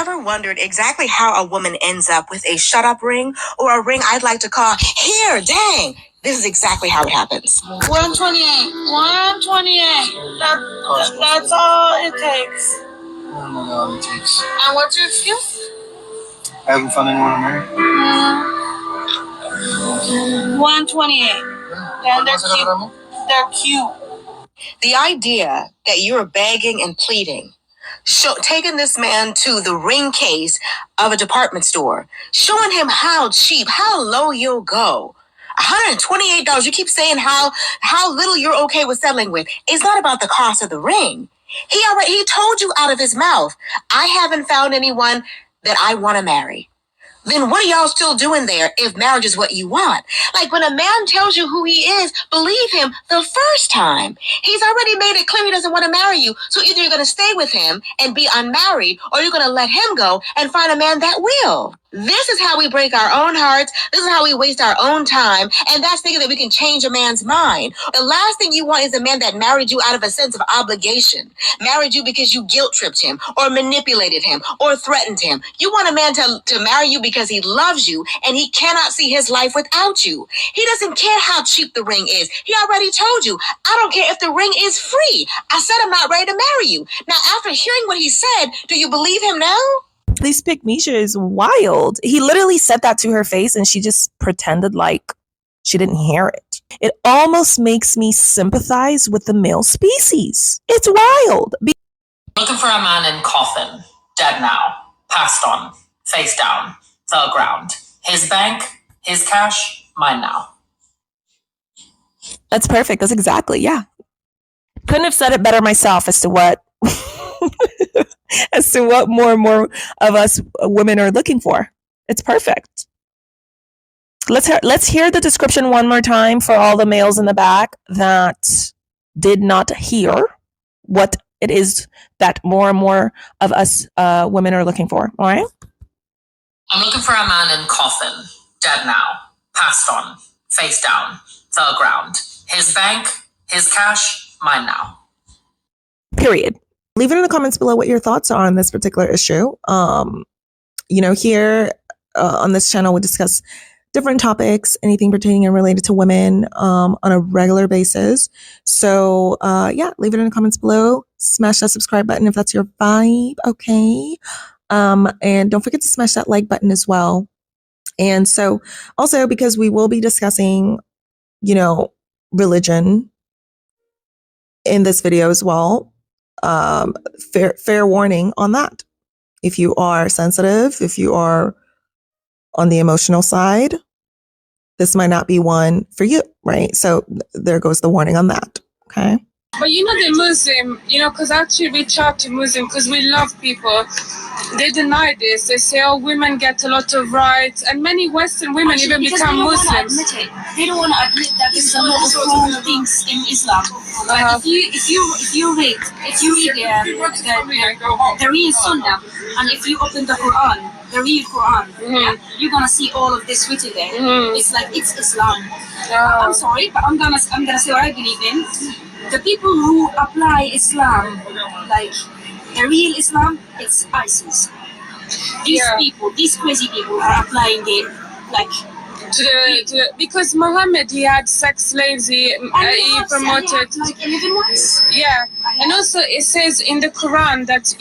ever wondered exactly how a woman ends up with a shut up ring or a ring I'd like to call here, dang? This is exactly how it happens. 128. 128. That's all it takes. I don't know all it takes. And what's your excuse? I haven't found anyone to marry. 128. And they're cute. They're cute. The idea that you're begging and pleading, taking this man to the ring case of a department store, showing him how cheap, how low you'll go. $128. You keep saying how little you're okay with settling with. It's not about the cost of the ring. He told you out of his mouth, I haven't found anyone that I want to marry. Then what are y'all still doing there if marriage is what you want? Like when a man tells you who he is, believe him the first time. He's already made it clear he doesn't want to marry you. So either you're going to stay with him and be unmarried, or you're going to let him go and find a man that will. This is how we break our own hearts. This is how we waste our own time. And that's thinking that we can change a man's mind. The last thing you want is a man that married you out of a sense of obligation. Married you because you guilt tripped him or manipulated him or threatened him. You want a man to marry you because he loves you and he cannot see his life without you. He doesn't care how cheap the ring is. He already told you, I don't care if the ring is free. I said I'm not ready to marry you. Now, after hearing what he said, do you believe him now? This pick Misha is wild. He literally said that to her face and she just pretended like she didn't hear it. It almost makes me sympathize with the male species. It's wild. Looking for a man in coffin, dead now, passed on, face down, the ground. His bank, his cash, mine now. That's perfect. That's exactly, yeah. Couldn't have said it better myself as to what as to what more and more of us women are looking for. It's perfect. Let's hear the description one more time for all the males in the back that did not hear what it is that more and more of us women are looking for. All right? I'm looking for a man in coffin, dead now, passed on, face down, the ground. His bank, his cash, mine now. Period. Leave it in the comments below what your thoughts are on this particular issue. Here on this channel, we discuss different topics, anything pertaining and related to women on a regular basis. So, leave it in the comments below. Smash that subscribe button if that's your vibe, okay? And don't forget to smash that like button as well. And so, also, because we will be discussing, religion in this video as well, fair warning on that. If you are sensitive, if you are on the emotional side, this might not be one for you, right? So there goes the warning on that, okay? But the Muslim, because I actually reach out to Muslim because we love people. They deny this. They say, women get a lot of rights, and many Western women even become Muslims. They don't want to admit that there's a lot of wrong things in Islam. But if you read the real Sunnah, and if you open the Quran, the real Quran, you're gonna see all of this written there. It's like it's Islam. I'm sorry, but I'm gonna say what I believe in. The people who apply Islam, like the real Islam, it's ISIS. These people, these crazy people, are applying it like because Muhammad, he had sex slaves. He promoted like 11 ones. Yeah, and also it says in the Quran that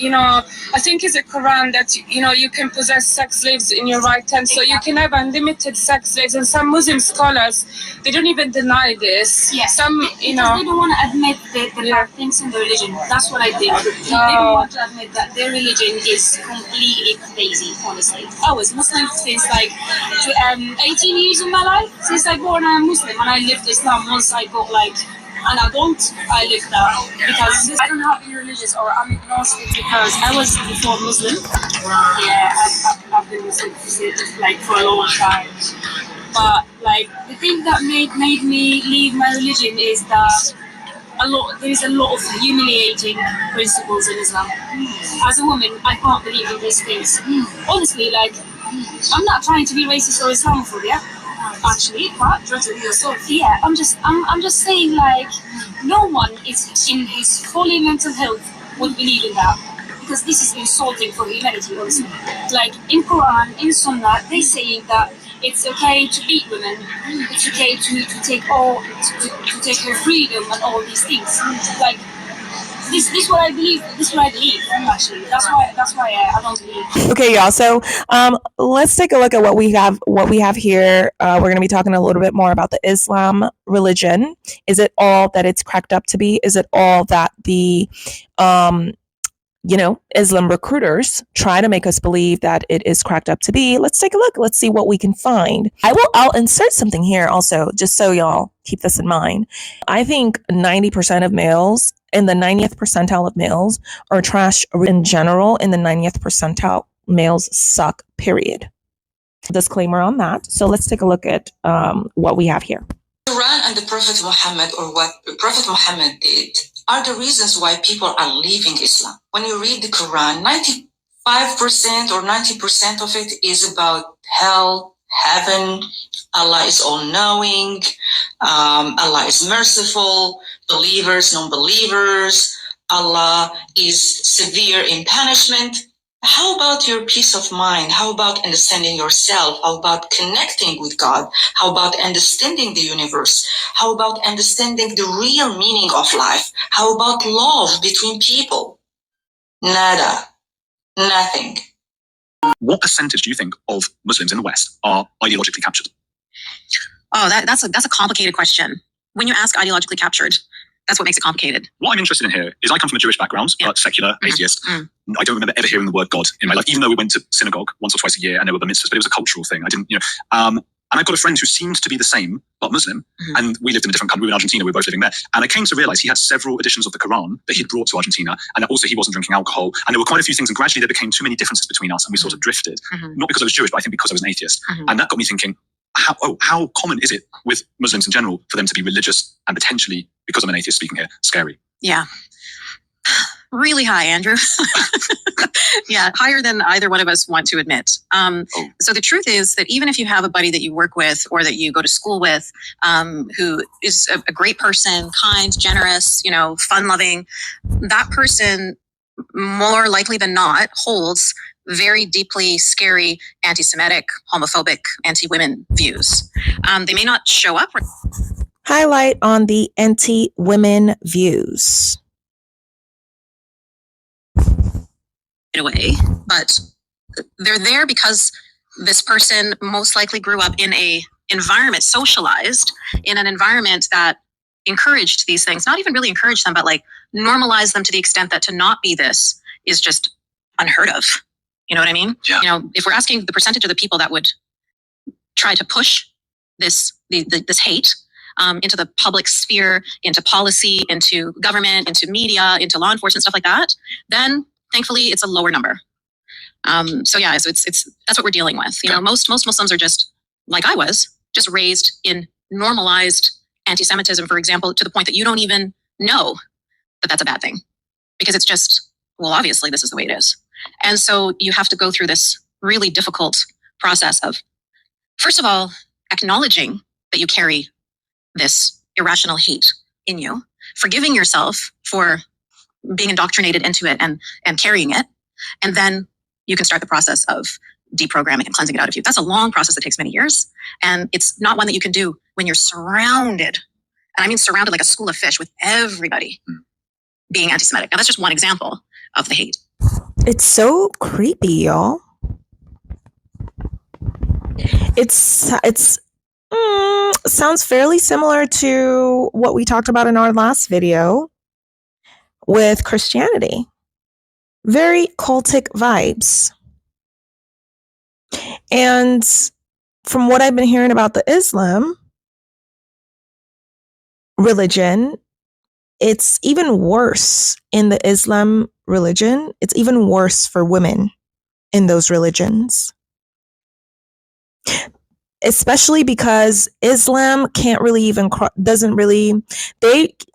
I think it's a Quran that you can possess sex slaves in your right hand, so you can have unlimited sex slaves. And some Muslim scholars, they don't even deny this. Yes. Some because they don't want to admit the bad things in the religion. That's what I think. They don't want to admit that their religion is completely crazy. Honestly, I was Muslim since like 18 years in my life. Since I born, I'm Muslim, and I lived Islam once I got like an adult. I lived that because I don't have any religious or I'm agnostic because I was before Muslim. Yeah, I've been Muslim like for a long time. But like the thing that made me leave my religion is that there is a lot of humiliating principles in Islam. As a woman, I can't believe in these things. Honestly, like I'm not trying to be racist or Islamophobia, actually, but yeah, I'm just saying like no one is in his fully mental health would believe in that. because this is insulting for humanity also. Like in Quran, in Sunnah, they saying that it's okay to beat women, it's okay to take to take her freedom and all these things. Like this what I believe. This what I believe actually. That's why I don't believe. Okay, y'all. So let's take a look at what we have here. We're going to be talking a little bit more about the Islam religion. Is it all that it's cracked up to be? Is it all that the Islam recruiters try to make us believe that it is cracked up to be? Let's take a look. Let's see what we can find. I'll insert something here also, just so y'all keep this in mind. I think 90% of males in the 90th percentile of males are trash in general. In the 90th percentile, males suck, period. Disclaimer on that. So let's take a look at what we have here. Quran and the Prophet Muhammad, or what Prophet Muhammad did, are the reasons why people are leaving Islam. When you read the Quran, 95% or 90% of it is about hell, heaven, Allah is all-knowing, Allah is merciful, believers, non-believers, Allah is severe in punishment. How about your peace of mind? How about understanding yourself? How about connecting with God? How about understanding the universe? How about understanding the real meaning of life? How about love between people? Nada. Nothing. What percentage do you think of Muslims in the West are ideologically captured? Oh, that's a complicated question. When you ask ideologically captured, that's what makes it complicated. What I'm interested in here is I come from a Jewish background, but secular, atheist. I don't remember ever hearing the word God in my life, even though we went to synagogue once or twice a year and there were bar mitzvahs, but it was a cultural thing. I didn't, and I've got a friend who seemed to be the same, but Muslim, and we lived in a different country. We were in Argentina, we were both living there. And I came to realize he had several editions of the Quran that he'd brought to Argentina, and that also he wasn't drinking alcohol. And there were quite a few things, and gradually there became too many differences between us, and we sort of drifted. Not because I was Jewish, but I think because I was an atheist. And that got me thinking, how common is it with Muslims in general for them to be religious and potentially, because I'm an atheist speaking here, scary? Yeah. Really high, Andrew. Yeah, higher than either one of us want to admit. So the truth is that even if you have a buddy that you work with or that you go to school with, who is a great person, kind, generous, fun-loving, that person more likely than not holds very deeply scary anti-Semitic, homophobic, anti-women views. They may not show up. Highlight on the anti-women views. Away, but they're there because this person most likely grew up in a environment, socialized in an environment that encouraged these things, not even really encouraged them, but like normalized them to the extent that to not be this is just unheard of. You know what I mean? Yeah. If we're asking the percentage of the people that would try to push this hate into the public sphere, into policy, into government, into media, into law enforcement, stuff like that, then thankfully it's a lower number. So it's that's what we're dealing with. Most Muslims are just like I was, just raised in normalized anti-Semitism, for example, to the point that you don't even know that that's a bad thing, because it's just, well, obviously this is the way it is. And so you have to go through this really difficult process of, first of all, acknowledging that you carry this irrational hate in you, forgiving yourself for being indoctrinated into it and carrying it. And then you can start the process of deprogramming and cleansing it out of you. That's a long process that takes many years. And it's not one that you can do when you're surrounded, and I mean surrounded like a school of fish, with everybody being anti-Semitic. Now that's just one example of the hate. It's so creepy, y'all. It's sounds fairly similar to what we talked about in our last video with Christianity. Very cultic vibes. And from what I've been hearing about the Islam religion, it's even worse in the Islam religion. It's even worse for women in those religions. Especially because Islam can't really even, doesn't really,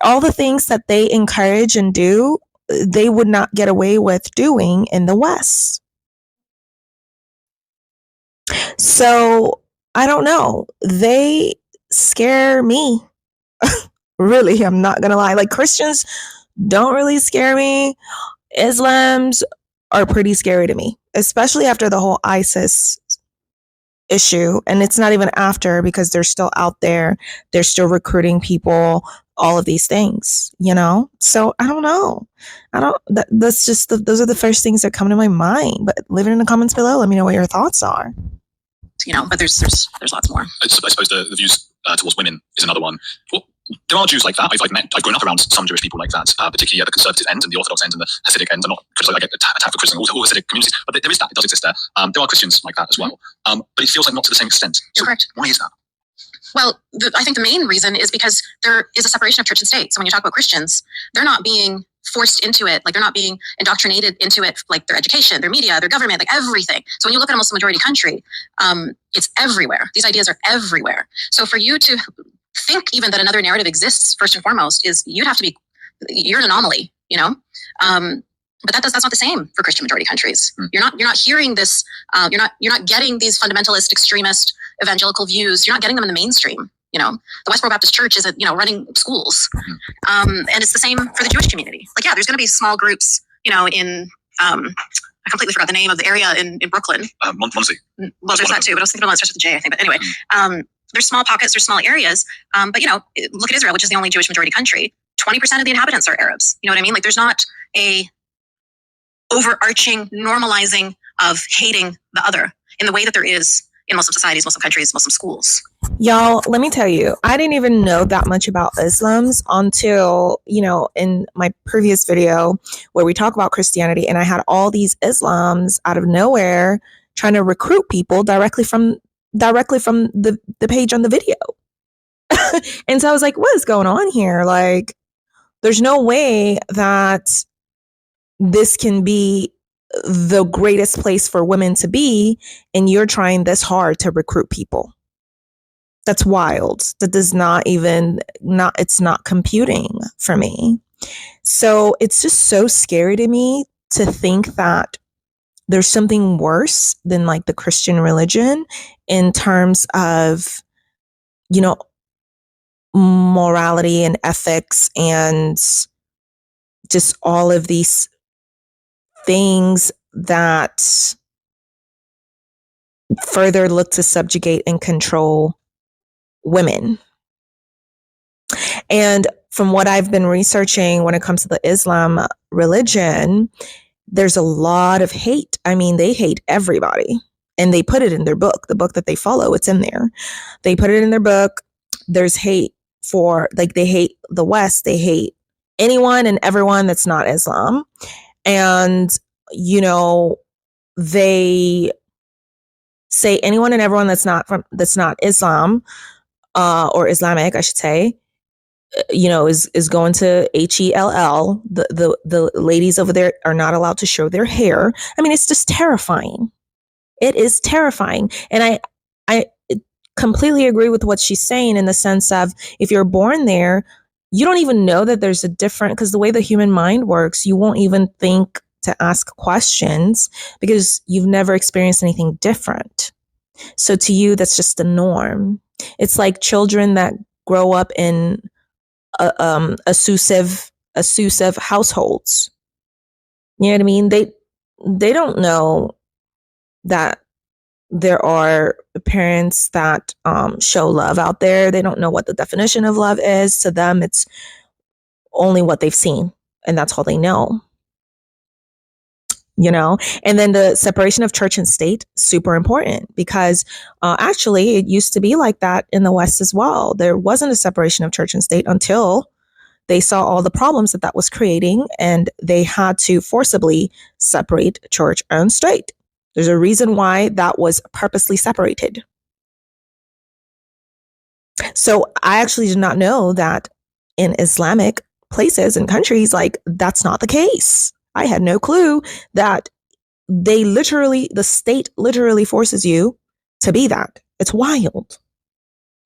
all the things that they encourage and do, they would not get away with doing in the West. So I don't know. They scare me. Really, I'm not going to lie. Like, Christians don't really scare me. Islams are pretty scary to me, especially after the whole ISIS issue. And it's not even after, because they're still out there. They're still recruiting people, all of these things, you know? So I don't know. That's just, those are the first things that come to my mind. But leave it in the comments below. Let me know what your thoughts are. You know, but there's lots more. I suppose the views towards women is another one. Well, there are Jews like that. I've grown up around some Jewish people like that, particularly at the conservative end and the Orthodox end and the Hasidic end. I'm not criticizing, I get attacked for criticizing all Hasidic communities, but there is that. It does exist there. There are Christians like that as well. But it feels like not to the same extent. So correct. Why is that? Well, I think the main reason is because there is a separation of church and state. So when you talk about Christians, they're not being forced into it. Like, they're not being indoctrinated into it, like their education, their media, their government, like everything. So when you look at a Muslim majority country, it's everywhere. These ideas are everywhere. So for you to think even that another narrative exists, first and foremost, is you're an anomaly, you know? But that's not the same for Christian majority countries. You're not hearing this. You're not getting these fundamentalist, extremist, evangelical views. You're not getting them in the mainstream. You know, the Westboro Baptist Church isn't, running schools, and it's the same for the Jewish community. Like, yeah, there's going to be small groups, in I completely forgot the name of the area in Brooklyn. Monsey. Well, there's that too, but I was thinking about it starts with a J, I think. But anyway, there's small pockets, there's small areas. But look at Israel, which is the only Jewish majority country. 20% of the inhabitants are Arabs. You know what I mean? Like, there's not a overarching normalizing of hating the other in the way that there is in Muslim societies, Muslim countries, Muslim schools. Y'all, let me tell you, I didn't even know that much about Islams until, in my previous video where we talk about Christianity, and I had all these Islams out of nowhere trying to recruit people directly from the page on the video. And so I was like, what is going on here? Like, there's no way that this can be the greatest place for women to be, and you're trying this hard to recruit people. That's wild. That does it's not computing for me. So it's just so scary to me to think that there's something worse than like the Christian religion in terms of, morality and ethics and just all of these things that further look to subjugate and control women. And from what I've been researching when it comes to the Islam religion, there's a lot of hate. I mean, they hate everybody, and they put it in their book, the book that they follow, it's in there. They put it in their book. There's hate for, like, they hate the West. They hate anyone and everyone that's not Islam. And, they say anyone and everyone that's not Islam, or Islamic, I should say, is going to HELL. The ladies over there are not allowed to show their hair. I mean, it's just terrifying. It is terrifying. And I completely agree with what she's saying in the sense of, if you're born there, you don't even know that there's a different, because the way the human mind works, you won't even think to ask questions because you've never experienced anything different. So to you, that's just the norm. It's like children that grow up in abusive households. You know what I mean? They don't know that there are parents that show love out there. They don't know what the definition of love is. To them, it's only what they've seen, and that's all they know. And then the separation of church and state, super important, because actually it used to be like that in the West as well. There wasn't a separation of church and state until they saw all the problems that was creating, and they had to forcibly separate church and state. There's a reason why that was purposely separated. So I actually did not know that in Islamic places and countries, like, that's not the case. I had no clue that the state literally forces you to be that. It's wild.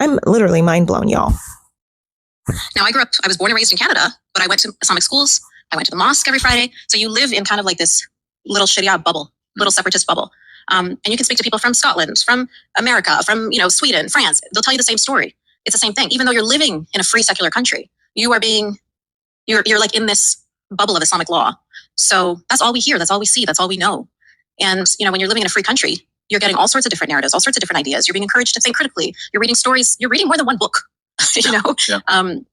I'm literally mind blown, y'all. Now, I was born and raised in Canada, but I went to Islamic schools. I went to the mosque every Friday. So you live in kind of like this little Sharia bubble, little separatist bubble. And you can speak to people from Scotland, from America, from, Sweden, France. They'll tell you the same story. It's the same thing. Even though you're living in a free secular country, you're like in this bubble of Islamic law. So that's all we hear. That's all we see. That's all we know. And, when you're living in a free country, you're getting all sorts of different narratives, all sorts of different ideas. You're being encouraged to think critically. You're reading stories. You're reading more than one book, Yeah.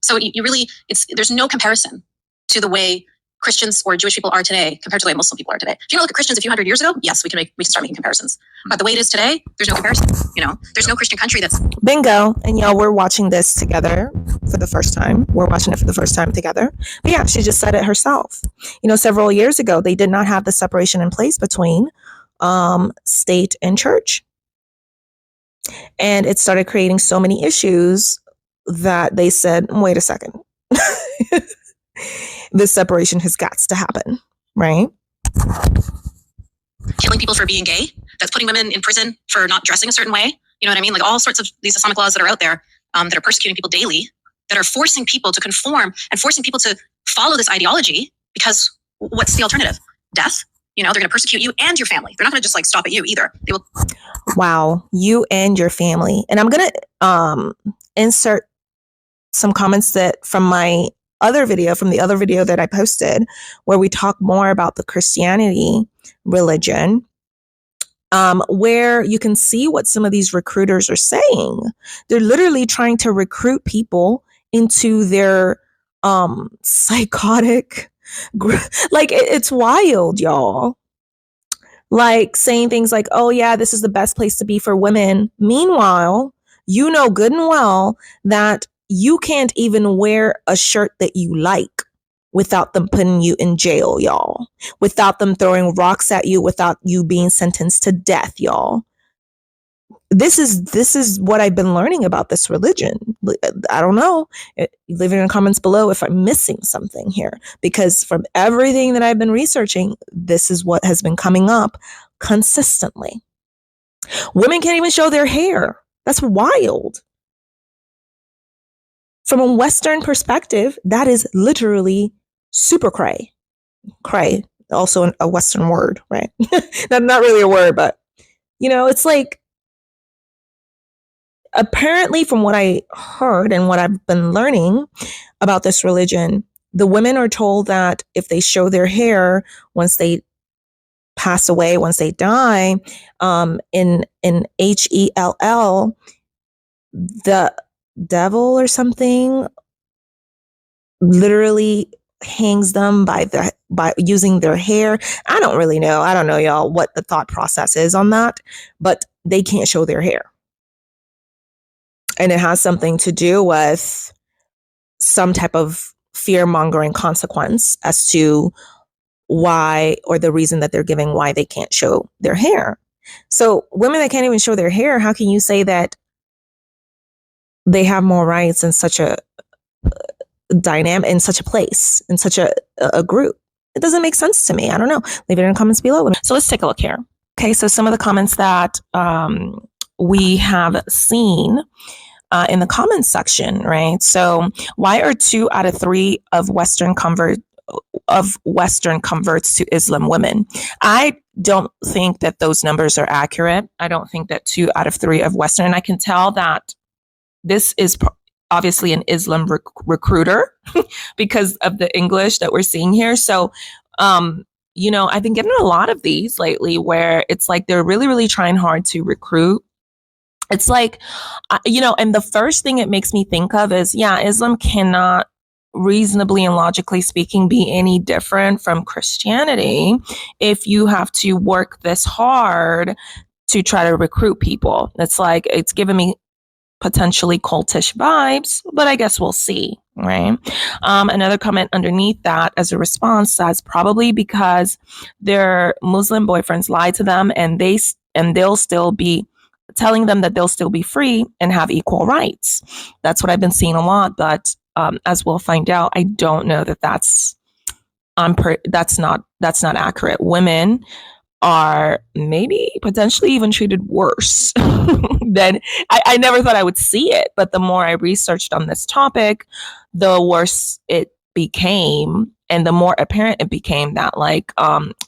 So you really, there's no comparison to the way Christians or Jewish people are today compared to the way Muslim people are today. If you look at Christians a few hundred years ago, yes, we can start making comparisons. But the way it is today, there's no comparison. There's no Christian country that's Bingo. And y'all, we're watching this together for the first time. We're watching it for the first time together. But yeah, she just said it herself. Several years ago, they did not have the separation in place between state and church. And it started creating so many issues that they said, wait a second. This separation has got to happen, right? killing people for being gay, that's putting women in prison for not dressing a certain way. You know what I mean? Like all sorts of these Islamic laws that are out there that are persecuting people daily, that are forcing people to conform and forcing people to follow this ideology, because what's the alternative? Death. They're going to persecute you and your family. They're not going to just stop at you either. They will. Wow. You and your family. And I'm going to insert some comments from my other video, from the other video that I posted, where we talk more about the Christianity religion, where you can see what some of these recruiters are saying. They're literally trying to recruit people into their psychotic, like it's wild, y'all. Like saying things like, oh yeah, this is the best place to be for women. Meanwhile, you know good and well that you can't even wear a shirt that you like without them putting you in jail, y'all. Without them throwing rocks at you, without you being sentenced to death, y'all. This is what I've been learning about this religion. I don't know. Leave it in the comments below if I'm missing something here, because from everything that I've been researching, this is what has been coming up consistently. Women can't even show their hair. That's wild. From a Western perspective, that is literally super cray. Cray, also a Western word, right? not really a word, but it's like, apparently from what I heard and what I've been learning about this religion, the women are told that if they show their hair once they pass away, once they die, in HELL, the devil or something literally hangs them by using their hair. I don't really know. I don't know, y'all, what the thought process is on that, but they can't show their hair. And it has something to do with some type of fear-mongering consequence as to why, or the reason that they're giving why they can't show their hair. So women that can't even show their hair, how can you say that they have more rights in such a dynamic, in such a place, in such a group? It doesn't make sense to me. I don't know. Leave it in the comments below. So let's take a look here. Okay, so some of the comments that we have seen in the comments section, right? So why are 2 out of 3 of Western converts to Islam women? I don't think that those numbers are accurate. I don't think that 2 out of 3 of Western, and I can tell that this is obviously an Islam recruiter because of the English that we're seeing here. So, I've been getting a lot of these lately where it's like they're really, really trying hard to recruit. It's like, and the first thing it makes me think of is, Islam cannot reasonably and logically speaking be any different from Christianity if you have to work this hard to try to recruit people. It's like, it's giving me potentially cultish vibes, but I guess we'll see, right? Another comment underneath that as a response says probably because their Muslim boyfriends lie to them and they'll still be telling them that they'll still be free and have equal rights. That's what I've been seeing a lot, but as we'll find out, I don't know that that's not accurate. Women are maybe potentially even treated worse than I never thought I would see it. But the more I researched on this topic, the worse it became. And the more apparent it became that, like,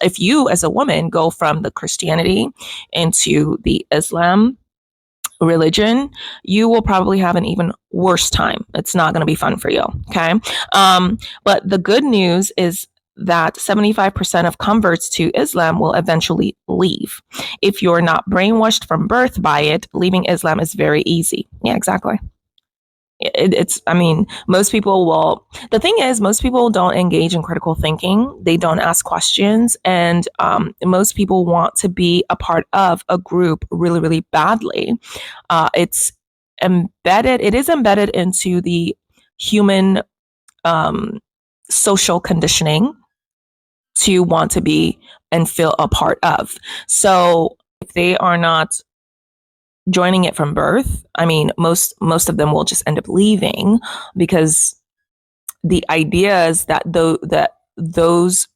if you as a woman go from the Christianity into the Islam religion, you will probably have an even worse time. It's not going to be fun for you. Okay. But the good news is that 75% of converts to Islam will eventually leave. If you're not brainwashed from birth by it, leaving Islam is very easy. Yeah, exactly. Most people will. The thing is, most people don't engage in critical thinking. They don't ask questions. And most people want to be a part of a group really, really badly. It is embedded into the human social conditioning to want to be and feel a part of. So if they are not joining it from birth, most of them will just end up leaving, because the idea is that those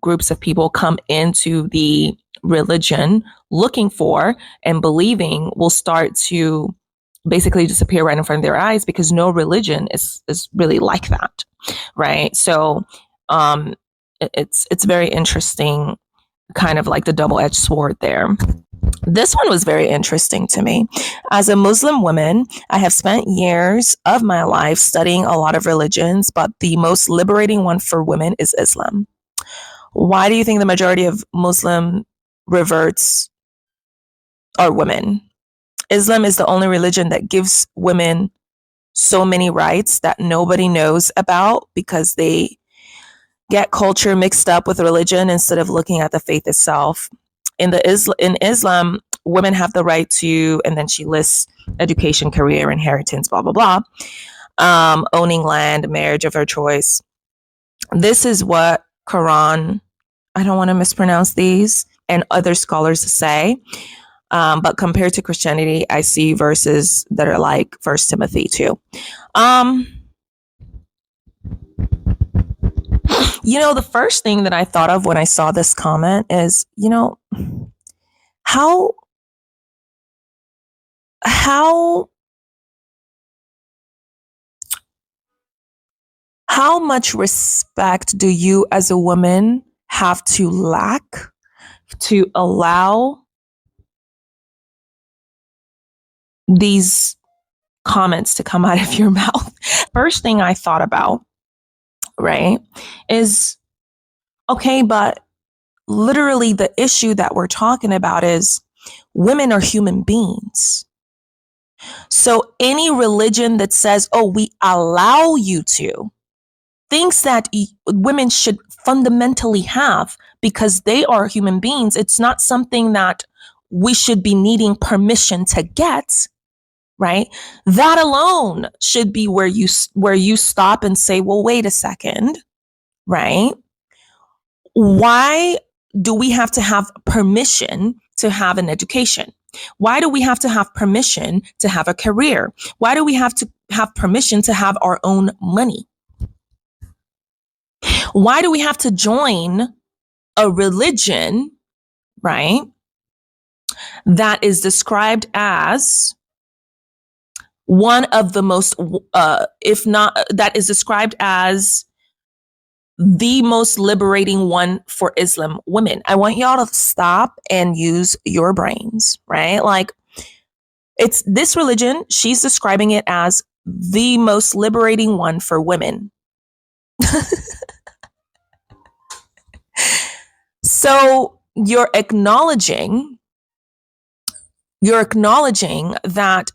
groups of people come into the religion looking for and believing will start to basically disappear right in front of their eyes, because no religion is really like that, right? So it's very interesting, kind of like the double-edged sword there. This one was very interesting to me. As a Muslim woman, I have spent years of my life studying a lot of religions, but the most liberating one for women is Islam. Why do you think the majority of Muslim reverts are women? Islam is the only religion that gives women so many rights that nobody knows about, because they get culture mixed up with religion instead of looking at the faith itself. In Islam, women have the right to, and then she lists education, career, inheritance, blah, blah, blah, owning land, marriage of her choice. This is what Quran, I don't want to mispronounce these, and other scholars say. But compared to Christianity, I see verses that are like 1 Timothy 2. The first thing that I thought of when I saw this comment is, how much respect do you as a woman have to lack to allow these comments to come out of your mouth? First thing I thought about, right, is, okay, but literally the issue that we're talking about is women are human beings. So any religion that says, oh, we allow you to, thinks that women should fundamentally have, because they are human beings. It's not something that we should be needing permission to get, right? That alone should be where you stop and say, well, wait a second, right? Why do we have to have permission to have an education? Why do we have to have permission to have a career? Why do we have to have permission to have our own money? Why do we have to join a religion, right, that is described as one of the most, if not, that is described as the most liberating one for Islam women? I want y'all to stop and use your brains, right? Like, it's this religion, she's describing it as the most liberating one for women. So you're acknowledging that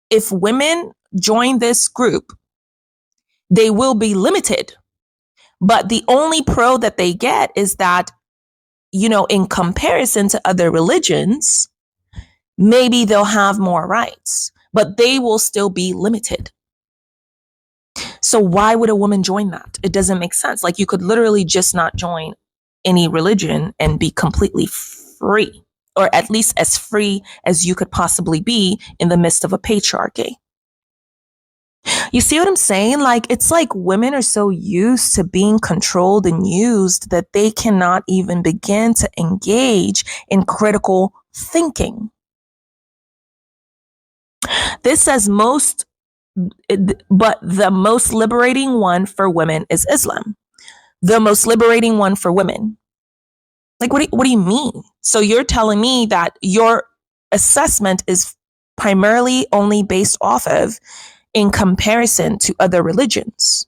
if women join this group, they will be limited. But the only pro that they get is that, in comparison to other religions, maybe they'll have more rights, but they will still be limited. So why would a woman join that? It doesn't make sense. Like, you could literally just not join any religion and be completely free, or at least as free as you could possibly be in the midst of a patriarchy. You see what I'm saying? Like, it's like women are so used to being controlled and used that they cannot even begin to engage in critical thinking. This says but the most liberating one for women is Islam. The most liberating one for women. Like, what do you mean? So you're telling me that your assessment is primarily only based off of in comparison to other religions.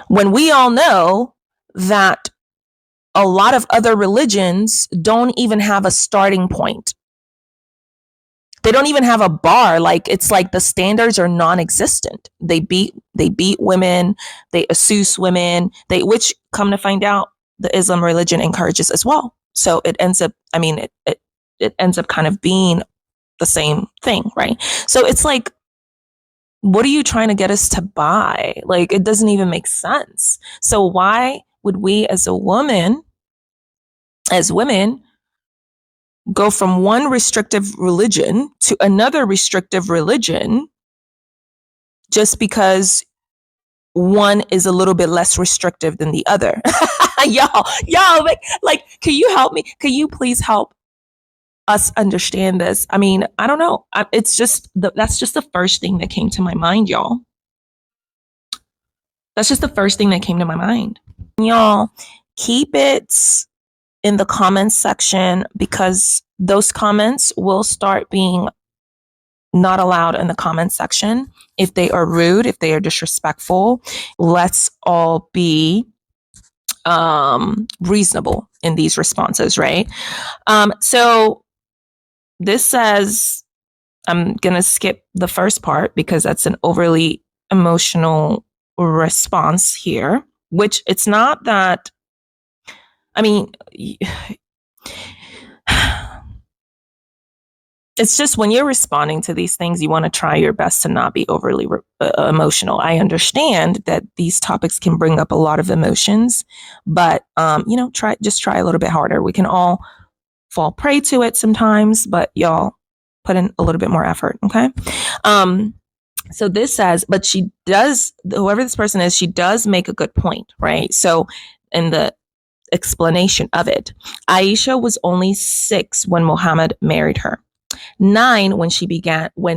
when we all know that a lot of other religions don't even have a starting point. They don't even have a bar. Like, it's like the standards are non-existent. They beat women, they assume women, which, come to find out, the Islam religion encourages as well. So it ends up, it ends up kind of being the same thing, right? So it's like, what are you trying to get us to buy? Like, it doesn't even make sense. So why would we as women, go from one restrictive religion to another restrictive religion just because one is a little bit less restrictive than the other? y'all, like, can you help me? Can you please help us understand this? I mean, I don't know. It's just that's just the first thing that came to my mind, y'all. That's just the first thing that came to my mind. Y'all, keep it in the comments section, because those comments will start being not allowed in the comments section if they are rude, if they are disrespectful. Let's all be reasonable in these responses, right? So this says, I'm gonna skip the first part because that's an overly emotional response here, which it's not that, I mean, it's just when you're responding to these things, you want to try your best to not be overly emotional. I understand that these topics can bring up a lot of emotions, but try a little bit harder. We can all fall prey to it sometimes, but y'all put in a little bit more effort, okay? So this says, but she does, whoever this person is, she does make a good point, right? So in the explanation of it, Aisha was only 6 when Muhammad married her, 9 when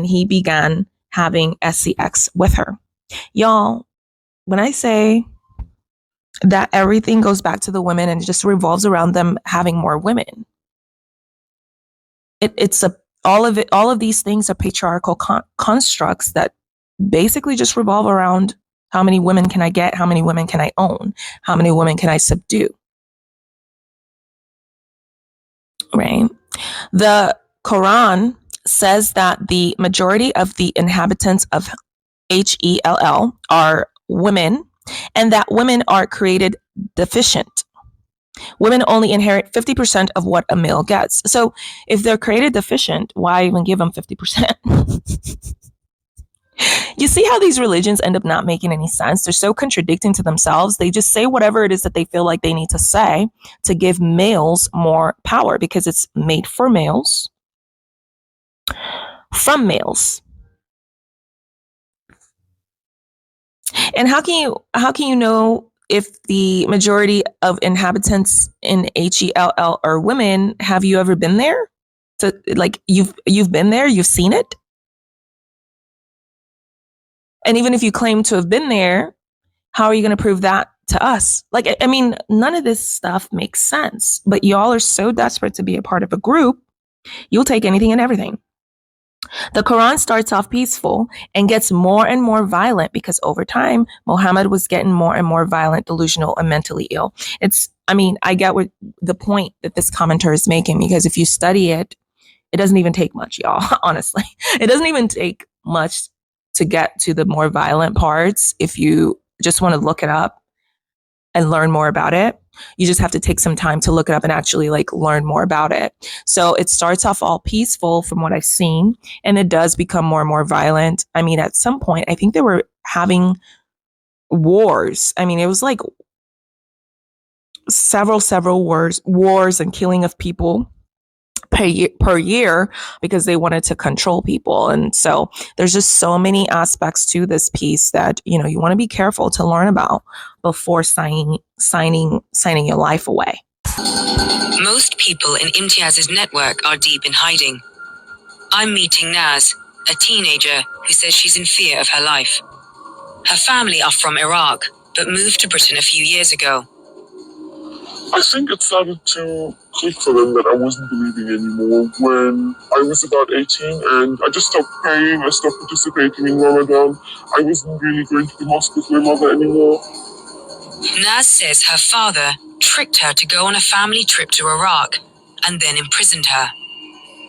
he began having sex with her. Y'all, when I say that everything goes back to the women and it just revolves around them having more women, all of these things are patriarchal constructs that basically just revolve around how many women can I get, how many women can I own, how many women can I subdue, right? The Quran says that the majority of the inhabitants of Hell are women, and that women are created deficient. Women only inherit 50% of what a male gets. So if they're created deficient, why even give them 50%? You see how these religions end up not making any sense? They're so contradicting to themselves. They just say whatever it is that they feel like they need to say to give males more power, because it's made for males, from males. And how can you know if the majority of inhabitants in Hell are women? Have you ever been there? So, like, you've been there, you've seen it? And even if you claim to have been there, how are you going to prove that to us? Like, I mean, none of this stuff makes sense, but y'all are so desperate to be a part of a group, you'll take anything and everything. The Quran starts off peaceful and gets more and more violent because over time, Muhammad was getting more and more violent, delusional, and mentally ill. I get what the point that this commenter is making, because if you study it, it doesn't even take much, y'all, honestly. It doesn't even take much to get to the more violent parts. If you just want to look it up and learn more about it, you just have to take some time to look it up and actually learn more about it. So it starts off all peaceful from what I've seen, and it does become more and more violent. I mean, at some point, I think they were having wars. I mean, it was like several wars and killing of people per year because they wanted to control people. And so there's just so many aspects to this piece that, you want to be careful to learn about before signing your life away. Most people in Imtiaz's network are deep in hiding. I'm meeting Naz, a teenager who says she's in fear of her life. Her family are from Iraq, but moved to Britain a few years ago. I think it started to click for them that I wasn't believing anymore when I was about 18, and I just stopped praying. I stopped participating in Ramadan. I wasn't really going to the mosque with my mother anymore. Naz says her father tricked her to go on a family trip to Iraq and then imprisoned her.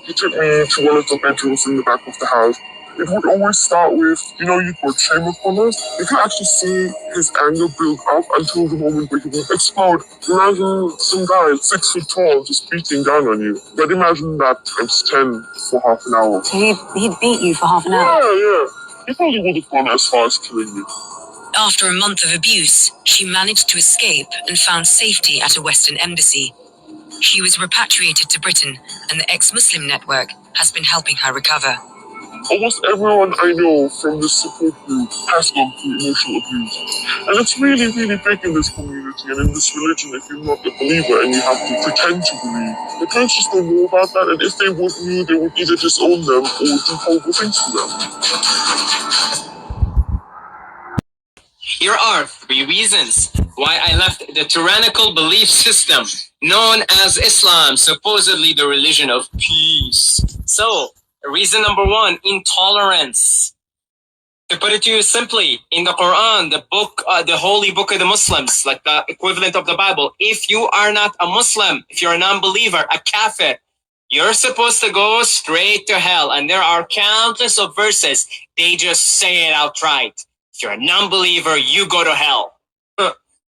He took me to one of the bedrooms in the back of the house. It would always start with, you put shame upon us. You can actually see his anger build up until the moment where he will explode. Imagine some guy 6 foot tall just beating down on you. But imagine that times 10 for half an hour. So he beat you for half an hour? Yeah. He probably would have gone as far as killing me. After a month of abuse, she managed to escape and found safety at a Western embassy. She was repatriated to Britain, and the ex-Muslim network has been helping her recover. Almost everyone I know from this support group has gone through emotional abuse. And it's really, really big in this community and in this religion. If you're not a believer and you have to pretend to believe, the parents just don't know about that. And if they knew, they would either disown them or do horrible things to them. Here are 3 reasons why I left the tyrannical belief system known as Islam, supposedly the religion of peace. So, reason number 1, intolerance. To put it to you simply, in the Quran, the book, the holy book of the Muslims, like the equivalent of the Bible, if you are not a Muslim, if you're a non-believer, a kafir, you're supposed to go straight to hell. And there are countless of verses, they just say it outright. If you're a non-believer, you go to hell.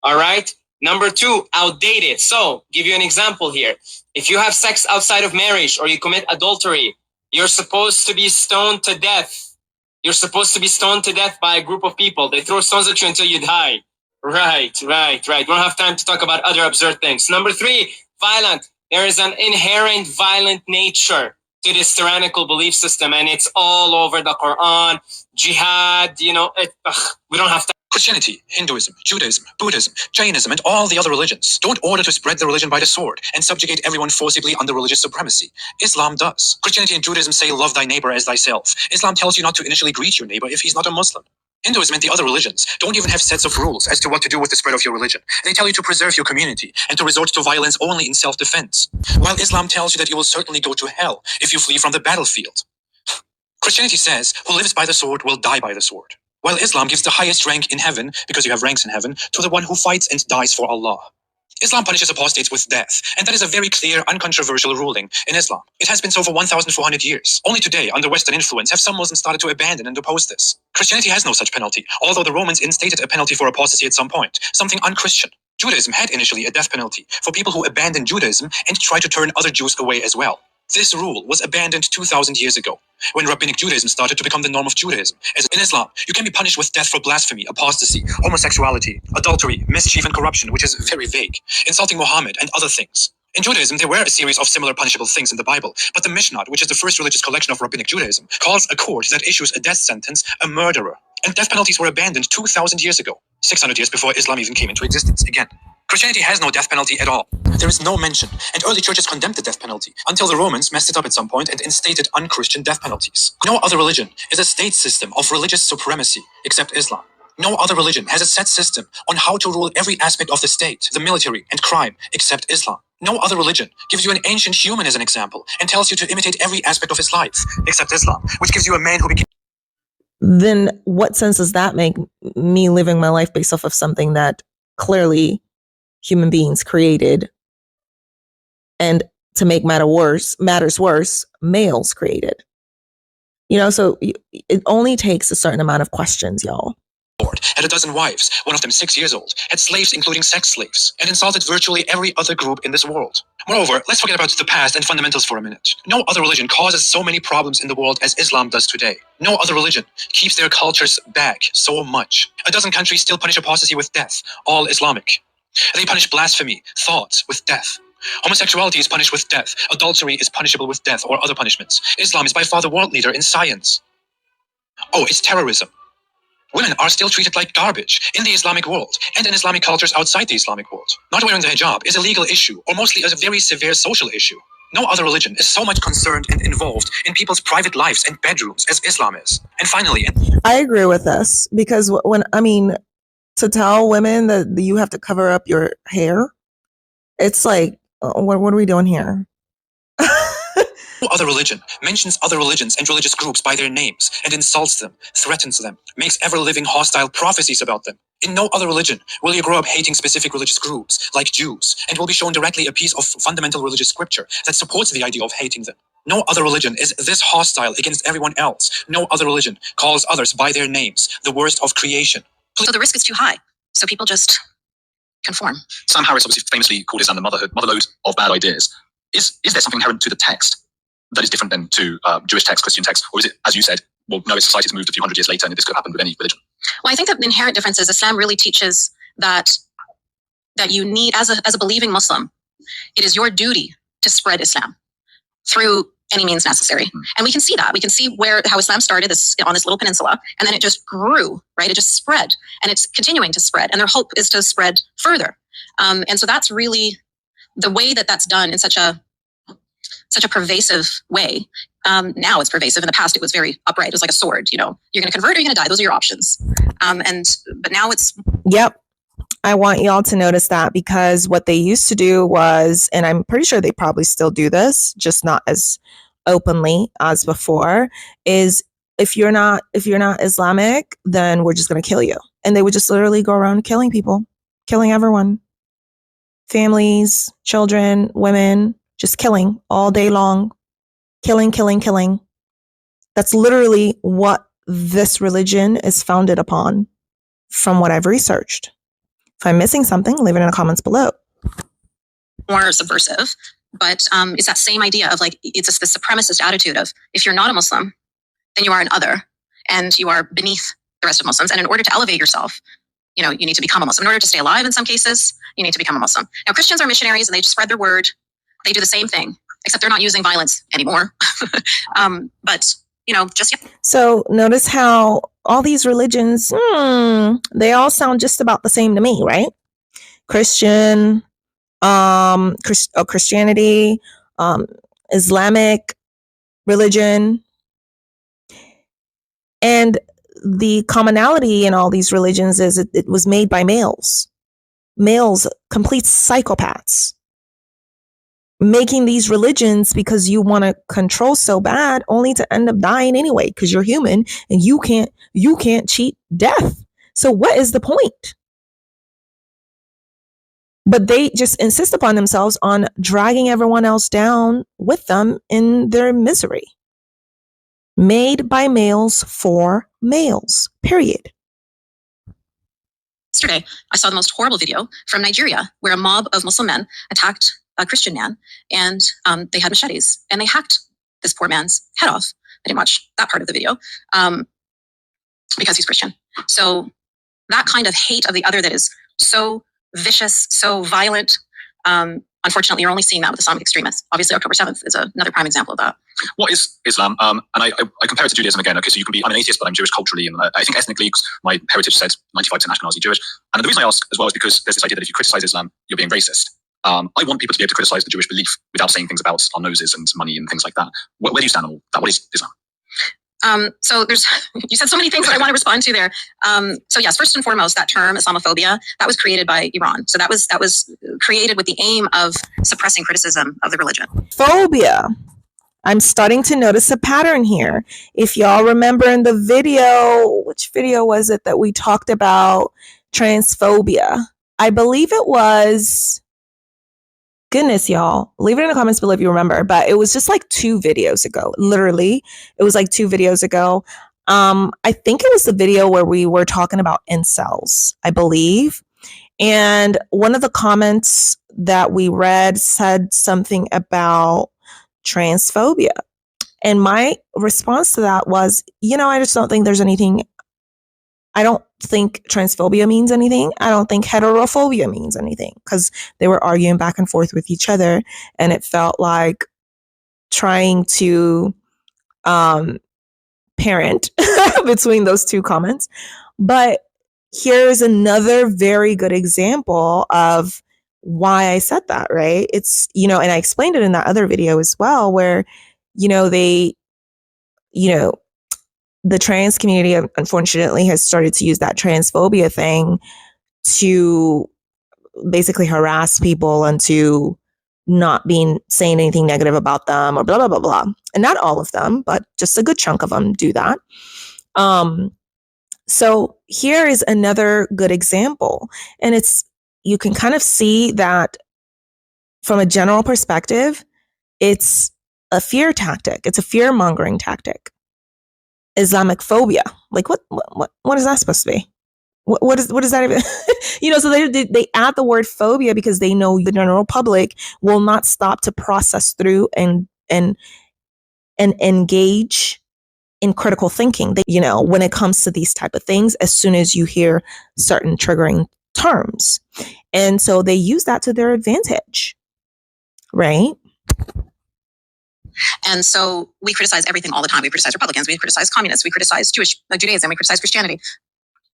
All right? Number 2, outdated. So, give you an example here. If you have sex outside of marriage or you commit adultery, you're supposed to be stoned to death. You're supposed to be stoned to death by a group of people. They throw stones at you until you die. Right. We don't have time to talk about other absurd things. Number 3, violent. There is an inherent violent nature to this tyrannical belief system, and it's all over the Quran, jihad, we don't have time. Christianity, Hinduism, Judaism, Buddhism, Jainism, and all the other religions don't order to spread the religion by the sword and subjugate everyone forcibly under religious supremacy. Islam does. Christianity and Judaism say love thy neighbor as thyself. Islam tells you not to initially greet your neighbor if he's not a Muslim. Hinduism and the other religions don't even have sets of rules as to what to do with the spread of your religion. They tell you to preserve your community and to resort to violence only in self-defense, while Islam tells you that you will certainly go to hell if you flee from the battlefield. Christianity says, who lives by the sword will die by the sword, while Islam gives the highest rank in heaven, because you have ranks in heaven, to the one who fights and dies for Allah. Islam punishes apostates with death, and that is a very clear, uncontroversial ruling in Islam. It has been so for 1,400 years. Only today, under Western influence, have some Muslims started to abandon and oppose this. Christianity has no such penalty, although the Romans instated a penalty for apostasy at some point, something un-Christian. Judaism had initially a death penalty for people who abandoned Judaism and tried to turn other Jews away as well. This rule was abandoned 2,000 years ago, when Rabbinic Judaism started to become the norm of Judaism. As in Islam, you can be punished with death for blasphemy, apostasy, homosexuality, adultery, mischief and corruption, which is very vague, insulting Muhammad and other things. In Judaism, there were a series of similar punishable things in the Bible, but the Mishnah, which is the first religious collection of Rabbinic Judaism, calls a court that issues a death sentence a murderer. And death penalties were abandoned 2,000 years ago, 600 years before Islam even came into existence again. Christianity has no death penalty at all. There is no mention, and early churches condemned the death penalty, until the Romans messed it up at some point and instated un-Christian death penalties. No other religion is a state system of religious supremacy except Islam. No other religion has a set system on how to rule every aspect of the state, the military, and crime except Islam. No other religion gives you an ancient human as an example and tells you to imitate every aspect of his life except Islam, which gives you a man who became... Then what sense does that make, me living my life based off of something that clearly human beings created, and to make matters worse, males created? So it only takes a certain amount of questions, y'all. Had a dozen wives, one of them 6 years old, had slaves including sex slaves, and insulted virtually every other group in this world. Moreover, let's forget about the past and fundamentals for a minute. No other religion causes so many problems in the world as Islam does today. No other religion keeps their cultures back so much. A dozen countries still punish apostasy with death, all Islamic. They punish blasphemy, thoughts, with death. Homosexuality is punished with death. Adultery is punishable with death or other punishments. Islam is by far the world leader in science. Oh, it's terrorism. Women are still treated like garbage in the Islamic world and in Islamic cultures outside the Islamic world. Not wearing the hijab is a legal issue, or mostly a very severe social issue. No other religion is so much concerned and involved in people's private lives and bedrooms as Islam is. And finally... I agree with this, because to tell women that you have to cover up your hair, it's like, what are we doing here? No other religion mentions other religions and religious groups by their names and insults them, threatens them, makes ever-living hostile prophecies about them. In no other religion will you grow up hating specific religious groups like Jews, and will be shown directly a piece of fundamental religious scripture that supports the idea of hating them. No other religion is this hostile against everyone else. No other religion calls others by their names, the worst of creation. So the risk is too high. So people just conform. Sam Harris obviously famously called Islam the motherlode of bad ideas. Is there something inherent to the text that is different than to Jewish text, Christian text, or is it, as you said, well, no, society's moved a few hundred years later, and this could happen with any religion? Well, I think that the inherent difference is Islam really teaches that you need, as a believing Muslim, it is your duty to spread Islam through any means necessary. And we can see that. We can see how Islam started on this little peninsula, and then it just grew, right? It just spread, and it's continuing to spread, and their hope is to spread further. And so that's really the way that that's done in such a pervasive way. Now it's pervasive. In the past, it was very upright. It was like a sword. You're going to convert or you're going to die. Those are your options. But now it's. Yep. I want y'all to notice that, because what they used to do was, and I'm pretty sure they probably still do this, just not as openly as before, is if you're not Islamic, then we're just going to kill you. And they would just literally go around killing people, killing everyone, families, children, women, just killing all day long. Killing. That's literally what this religion is founded upon, from what I've researched. If I'm missing something, leave it in the comments below. More subversive, but it's that same idea of like, it's just the supremacist attitude of, if you're not a Muslim, then you are an other, and you are beneath the rest of Muslims. And in order to elevate yourself, you need to become a Muslim. In order to stay alive in some cases, you need to become a Muslim. Now, Christians are missionaries, and they just spread their word. They do the same thing, except they're not using violence anymore. But, just. Yeah. So notice how all these religions, they all sound just about the same to me, right? Christian, Christianity, Islamic religion. And the commonality in all these religions is it was made by males, complete psychopaths, making these religions because you want to control so bad, only to end up dying anyway, because you're human and you can't cheat death. So what is the point? But they just insist upon themselves on dragging everyone else down with them in their misery. Made by males for males, period. Yesterday, I saw the most horrible video from Nigeria, where a mob of Muslim men attacked a Christian man, and they had machetes, and they hacked this poor man's head off. I didn't watch that part of the video because he's Christian. So that kind of hate of the other that is so vicious, so violent, unfortunately, you're only seeing that with Islamic extremists. Obviously, October 7th is another prime example of that. What is Islam? And I compare it to Judaism again. Okay, so I'm an atheist, but I'm Jewish culturally, and I think ethnically, my heritage said 95% Ashkenazi Jewish. And the reason I ask as well is because there's this idea that if you criticize Islam, you're being racist. I want people to be able to criticize the Jewish belief without saying things about our noses and money and things like that. Where do you stand on all that? What is Islam? So you said so many things that I want to respond to there. So yes, first and foremost, that term Islamophobia, that was created by Iran. So that was created with the aim of suppressing criticism of the religion. Phobia. I'm starting to notice a pattern here. If y'all remember in the video, which video was it that we talked about transphobia? I believe it was, goodness, y'all, leave it in the comments below if you remember, but it was just like 2 videos ago. Literally, it was like 2 videos ago. I think it was the video where we were talking about incels, I believe. And one of the comments that we read said something about transphobia. And my response to that was, I just don't think there's anything. I don't think transphobia means anything. I don't think heterophobia means anything, because they were arguing back and forth with each other, and it felt like trying to parent between those 2 comments. But here's another very good example of why I said that, right? It's, and I explained it in that other video as well, where, the trans community, unfortunately, has started to use that transphobia thing to basically harass people and to not saying anything negative about them or blah, blah, blah, blah. And not all of them, but just a good chunk of them do that. So here is another good example. And you can kind of see that from a general perspective, it's a fear tactic. It's a fear mongering tactic. Islamophobia. Like what is that supposed to be? What is that even? So they add the word phobia because they know the general public will not stop to process through and engage in critical thinking. When it comes to these type of things, as soon as you hear certain triggering terms, and so they use that to their advantage, right? And so we criticize everything all the time. We criticize Republicans, we criticize communists, we criticize Judaism, we criticize Christianity.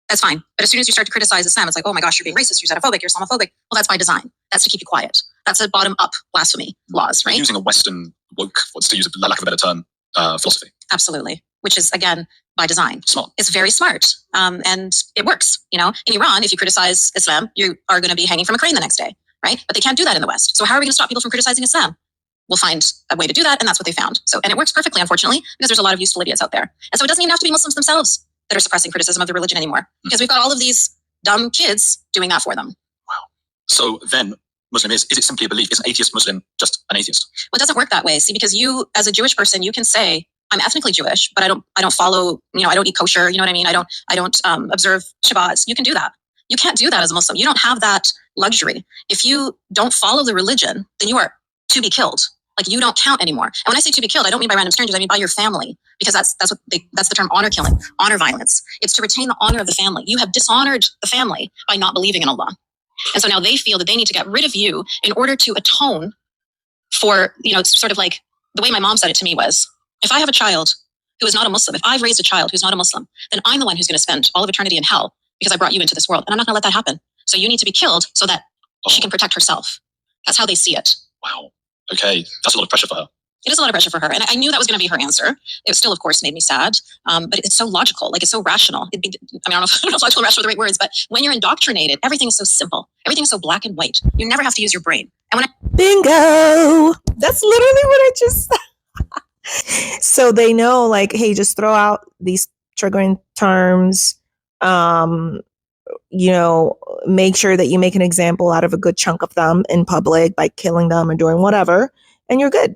That's fine. But as soon as you start to criticize Islam, it's like, oh my gosh, you're being racist, you're xenophobic, you're Islamophobic. Well, that's by design. That's to keep you quiet. That's a bottom-up blasphemy laws, right? Using a Western woke, to use a lack of a better term, philosophy. Absolutely. Which is, again, by design. Smart. It's very smart. And it works. In Iran, if you criticize Islam, you are going to be hanging from a crane the next day, right? But they can't do that in the West. So how are we going to stop people from criticizing Islam? We'll find a way to do that, and that's what they found. And it works perfectly, unfortunately, because there's a lot of useful idiots out there. And so it doesn't even have to be Muslims themselves that are suppressing criticism of the religion anymore, because we've got all of these dumb kids doing that for them. Wow. So then, Muslim is it simply a belief? Is an atheist Muslim just an atheist? Well, it doesn't work that way. See, because you, as a Jewish person, you can say, I'm ethnically Jewish, but I don't follow, I don't eat kosher, you know what I mean? I don't observe Shabbats. You can do that. You can't do that as a Muslim. You don't have that luxury. If you don't follow the religion, then you are to be killed. Like, you don't count anymore. And when I say to be killed, I don't mean by random strangers. I mean by your family, because that's the term honor killing, honor violence. It's to retain the honor of the family. You have dishonored the family by not believing in Allah. And so now they feel that they need to get rid of you in order to atone for, sort of like the way my mom said it to me was, if I have a child who is not a Muslim, if I've raised a child who's not a Muslim, then I'm the one who's going to spend all of eternity in hell because I brought you into this world. And I'm not going to let that happen. So you need to be killed so that she can protect herself. That's how they see it. Wow. Okay. That's a lot of pressure for her. It is a lot of pressure for her. And I knew that was going to be her answer. It still, of course, made me sad. But it's so logical. Like, it's so rational. I don't know if logical and rational are the right words, but when you're indoctrinated, everything is so simple. Everything is so black and white. You never have to use your brain. And Bingo! That's literally what I just said. So they know, like, hey, just throw out these triggering terms. Make sure that you make an example out of a good chunk of them in public by killing them or doing whatever, and you're good.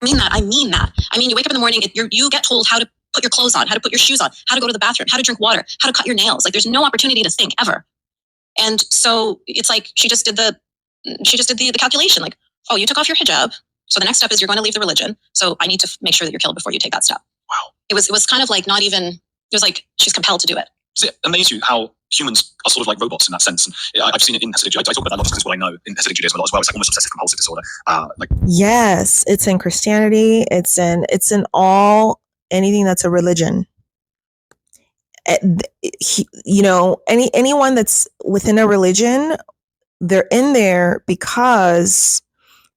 I mean that. I mean, you wake up in the morning, you get told how to put your clothes on, how to put your shoes on, how to go to the bathroom, how to drink water, how to cut your nails. Like, there's no opportunity to think ever. And so it's like she just did the calculation. Like, oh, you took off your hijab, so the next step is you're going to leave the religion. So I need to make sure that you're killed before you take that step. Wow. It was kind of like not even. It was like she's compelled to do it. Does it amaze you how humans are sort of like robots in that sense? And I've seen it in Hasidic Judaism. I talk about that a lot because it's what I know in Hasidic Judaism a lot as well. It's like almost obsessive compulsive disorder. Yes, it's in Christianity. It's in all anything that's a religion. Anyone that's within a religion, they're in there because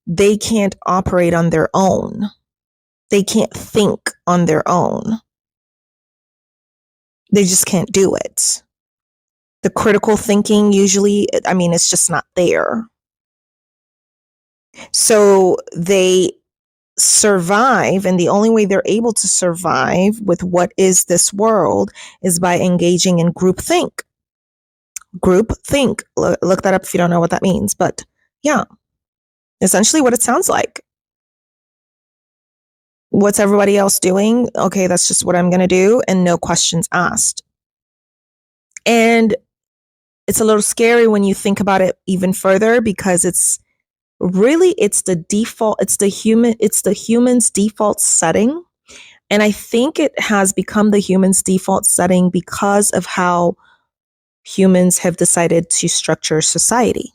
they can't operate on their own. They can't think on their own. They just can't do it. The critical thinking usually, it's just not there. So they survive, and the only way they're able to survive with what is this world is by engaging in groupthink. Groupthink. Look that up if you don't know what that means. But yeah, essentially what it sounds like. What's everybody else doing? Okay, that's just what I'm going to do, and no questions asked. And it's a little scary when you think about it even further, because it's the default, it's the human's default setting. And I think it has become the human's default setting because of how humans have decided to structure society.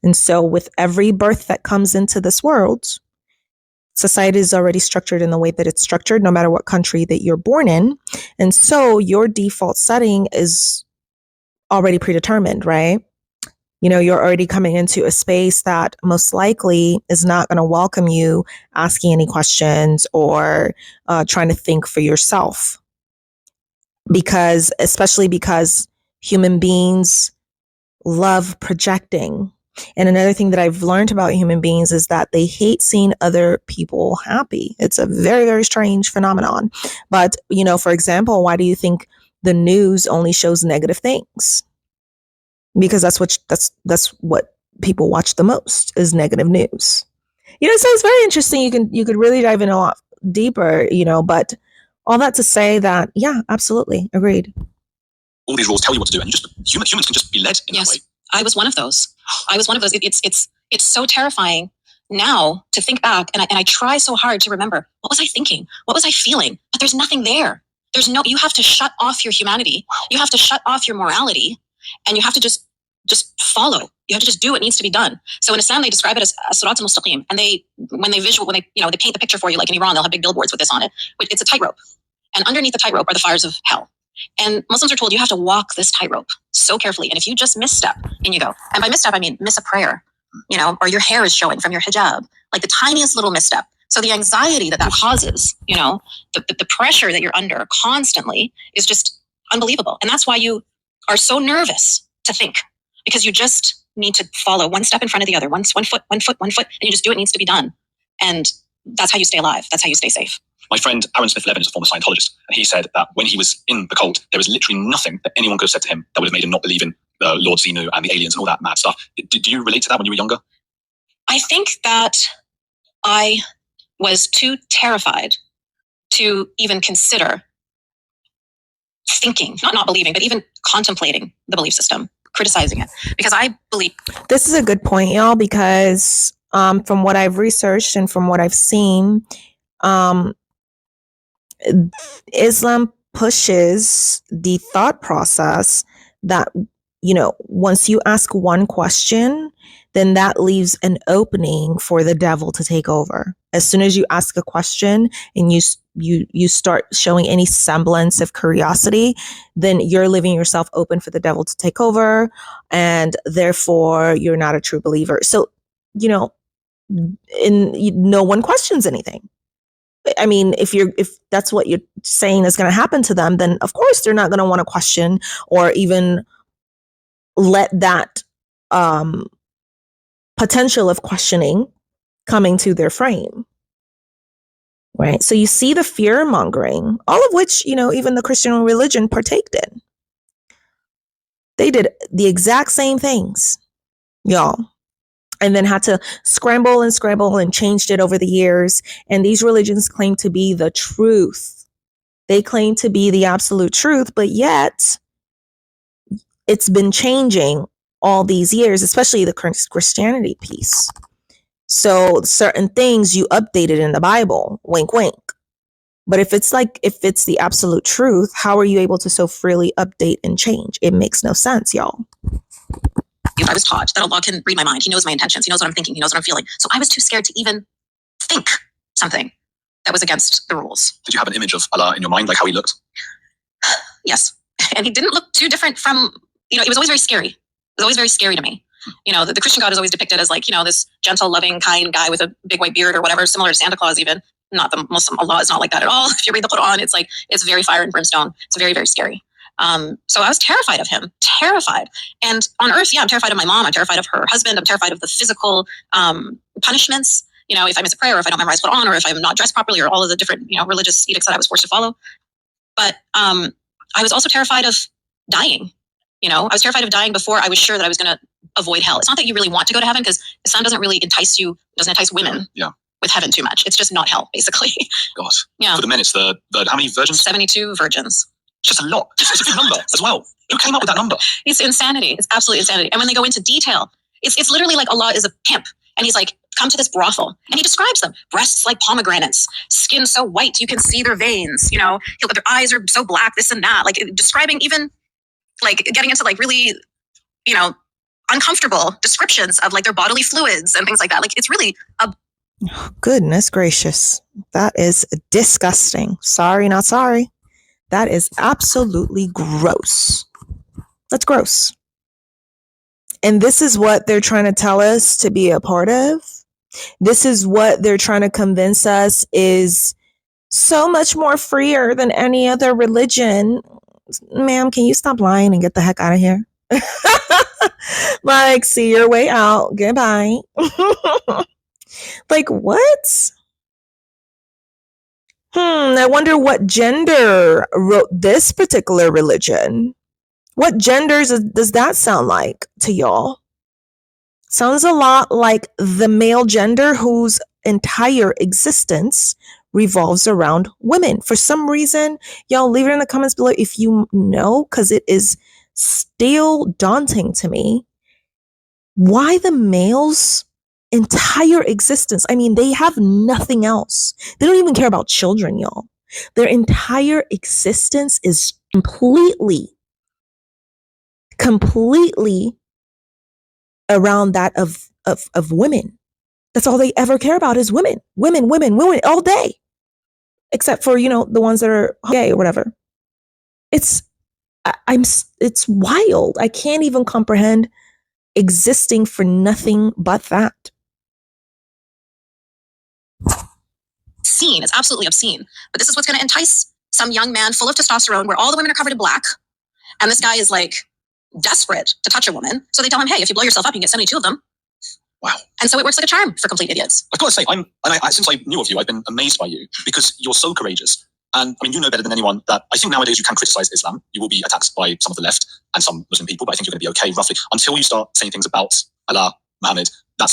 And so with every birth that comes into this world, society is already structured in the way that it's structured, no matter what country that you're born in. And so your default setting is already predetermined, right? You're already coming into a space that most likely is not going to welcome you asking any questions or trying to think for yourself. Especially because human beings love projecting. And another thing that I've learned about human beings is that they hate seeing other people happy. It's a very, very strange phenomenon. But, for example, why do you think the news only shows negative things? Because that's what people watch the most is negative news. So it's very interesting. You could really dive in a lot deeper, but all that to say that, yeah, absolutely. Agreed. All these rules tell you what to do, and humans can just be led in that way. I was one of those. It's so terrifying now to think back, and I try so hard to remember, what was I thinking? What was I feeling? But there's nothing there. You have to shut off your humanity. You have to shut off your morality, and you have to just follow. You have to just do what needs to be done. So in Islam, they describe it as sirat al-mustaqim, and when they paint the picture for you, like in Iran, they'll have big billboards with this on it. It's a tightrope, and underneath the tightrope are the fires of hell. And Muslims are told you have to walk this tightrope so carefully. And if you just misstep, in you go. And by misstep, I mean miss a prayer, or your hair is showing from your hijab, like the tiniest little misstep. So the anxiety that causes, the pressure that you're under constantly is just unbelievable. And that's why you are so nervous to think, because you just need to follow one step in front of the other, one foot, and you just do what needs to be done. And that's how you stay alive. That's how you stay safe. My friend Aaron Smith-Levin is a former Scientologist, and he said that when he was in the cult, there was literally nothing that anyone could have said to him that would have made him not believe in Lord Xenu and the aliens and all that mad stuff. Did you relate to that when you were younger? I think that I was too terrified to even consider thinking, not believing, but even contemplating the belief system, criticizing it, because I believe. This is a good point, y'all, because from what I've researched and from what I've seen, Islam pushes the thought process that, once you ask one question, then that leaves an opening for the devil to take over. As soon as you ask a question and you start showing any semblance of curiosity, then you're leaving yourself open for the devil to take over, and therefore you're not a true believer. So, no one questions anything. I mean, if that's what you're saying is going to happen to them, then of course they're not going to want to question or even let that potential of questioning coming to their frame. Right. So you see the fear mongering, all of which, even the Christian religion partaked in. They did the exact same things, y'all. And then had to scramble and changed it over the years. And these religions claim to be the truth. They claim to be the absolute truth, but yet it's been changing all these years, especially the Christianity piece. So certain things you updated in the Bible, wink, wink. But if it's the absolute truth, how are you able to so freely update and change? It makes no sense, y'all. I was taught that Allah can read my mind. He knows my intentions. He knows what I'm thinking. He knows what I'm feeling. So I was too scared to even think something that was against the rules. Did you have an image of Allah in your mind, like how he looked? Yes. And he didn't look too different from, it was always very scary. It was always very scary to me. The Christian God is always depicted as like, this gentle, loving, kind guy with a big white beard or whatever, similar to Santa Claus even. Not the Muslim Allah is not like that at all. If you read the Quran, it's like, it's very fire and brimstone. It's very, very scary. So I was terrified of him, terrified. And on earth, I'm terrified of my mom. I'm terrified of her husband. I'm terrified of the physical punishments. If I miss a prayer, or if I don't memorize Quran, or if I'm not dressed properly, or all of the different, religious edicts that I was forced to follow. But I was also terrified of dying. I was terrified of dying before I was sure that I was going to avoid hell. It's not that you really want to go to heaven, because Islam doesn't really entice women with heaven too much. It's just not hell, basically. Gosh. Yeah. For the men, it's the how many virgins? 72 virgins. It's just a lot. It's a big number as well. Who came up with that number? It's insanity. It's absolute insanity. And when they go into detail, it's literally like Allah is a pimp. And he's like, come to this brothel. And he describes them. Breasts like pomegranates. Skin so white you can see their veins. Their eyes are so black, this and that. Like describing even like getting into like really, uncomfortable descriptions of like their bodily fluids and things like that. Like it's really goodness gracious. That is disgusting. Sorry, not sorry. That is absolutely gross. That's gross. And this is what they're trying to tell us to be a part of. This is what they're trying to convince us is so much more freer than any other religion. Ma'am, can you stop lying and get the heck out of here? Like, see your way out. Goodbye. Like, what? I wonder what gender wrote this particular religion. What genders does that sound like to y'all? Sounds a lot like the male gender whose entire existence revolves around women. For some reason, y'all leave it in the comments below if you know, because it is still daunting to me. Why the males' entire existence? I mean, they have nothing else. They don't even care about children, y'all. Their entire existence is completely around that of women. That's all they ever care about is women all day. Except for, the ones that are gay or whatever. It's wild. I can't even comprehend existing for nothing but that. Obscene. It's absolutely obscene. But this is what's going to entice some young man full of testosterone where all the women are covered in black. And this guy is like desperate to touch a woman. So they tell him, hey, if you blow yourself up, you can get 72 of them. Wow. And so it works like a charm for complete idiots. I've got to say, since I knew of you, I've been amazed by you because you're so courageous. And I mean, you know better than anyone that I think nowadays you can criticize Islam. You will be attacked by some of the left and some Muslim people, but I think you're going to be okay roughly until you start saying things about Allah, Muhammad. I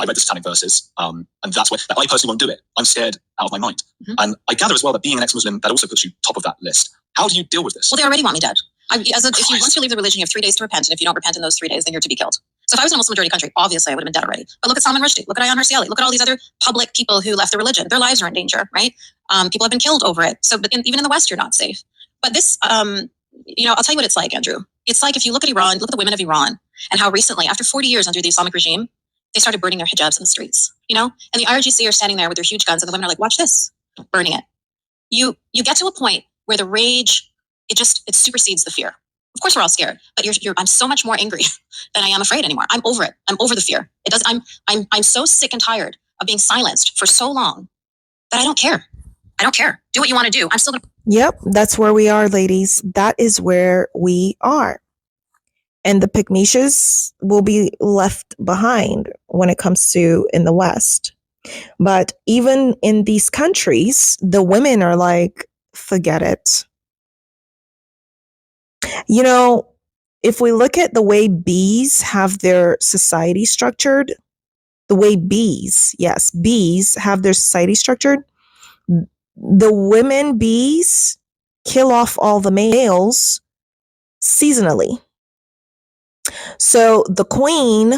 read the satanic verses, and that's where I personally won't do it. I'm scared out of my mind. Mm-hmm. And I gather as well that being an ex-Muslim, that also puts you top of that list. How do you deal with this? Well, they already want me dead. If you once you leave the religion, you have 3 days to repent, and if you don't repent in those 3 days, then you're to be killed. So if I was in a Muslim majority country, obviously I would have been dead already. But look at Salman Rushdie, look at Ayaan Hirsi Ali, look at all these other public people who left the religion. Their lives are in danger, right? People have been killed over it. So, but even in the West, you're not safe. But this, I'll tell you what it's like, Andrew. It's like if you look at Iran, look at the women of Iran, and how recently, after 40 years under the Islamic regime, they started burning their hijabs in the streets, and the IRGC are standing there with their huge guns, and the women are like, watch this, burning it. You get to a point where the rage, it supersedes the fear. Of course, we're all scared, but I'm so much more angry than I am afraid anymore. I'm over it. I'm over the fear. I'm so sick and tired of being silenced for so long that I don't care. I don't care. Do what you want to do. I'm still going to. Yep, that's where we are, ladies. That is where we are. And the pygmies will be left behind when it comes to in the West. But even in these countries, the women are like, forget it. If we look at the way bees have their society structured, the way bees have their society structured, the women bees kill off all the males seasonally. So the queen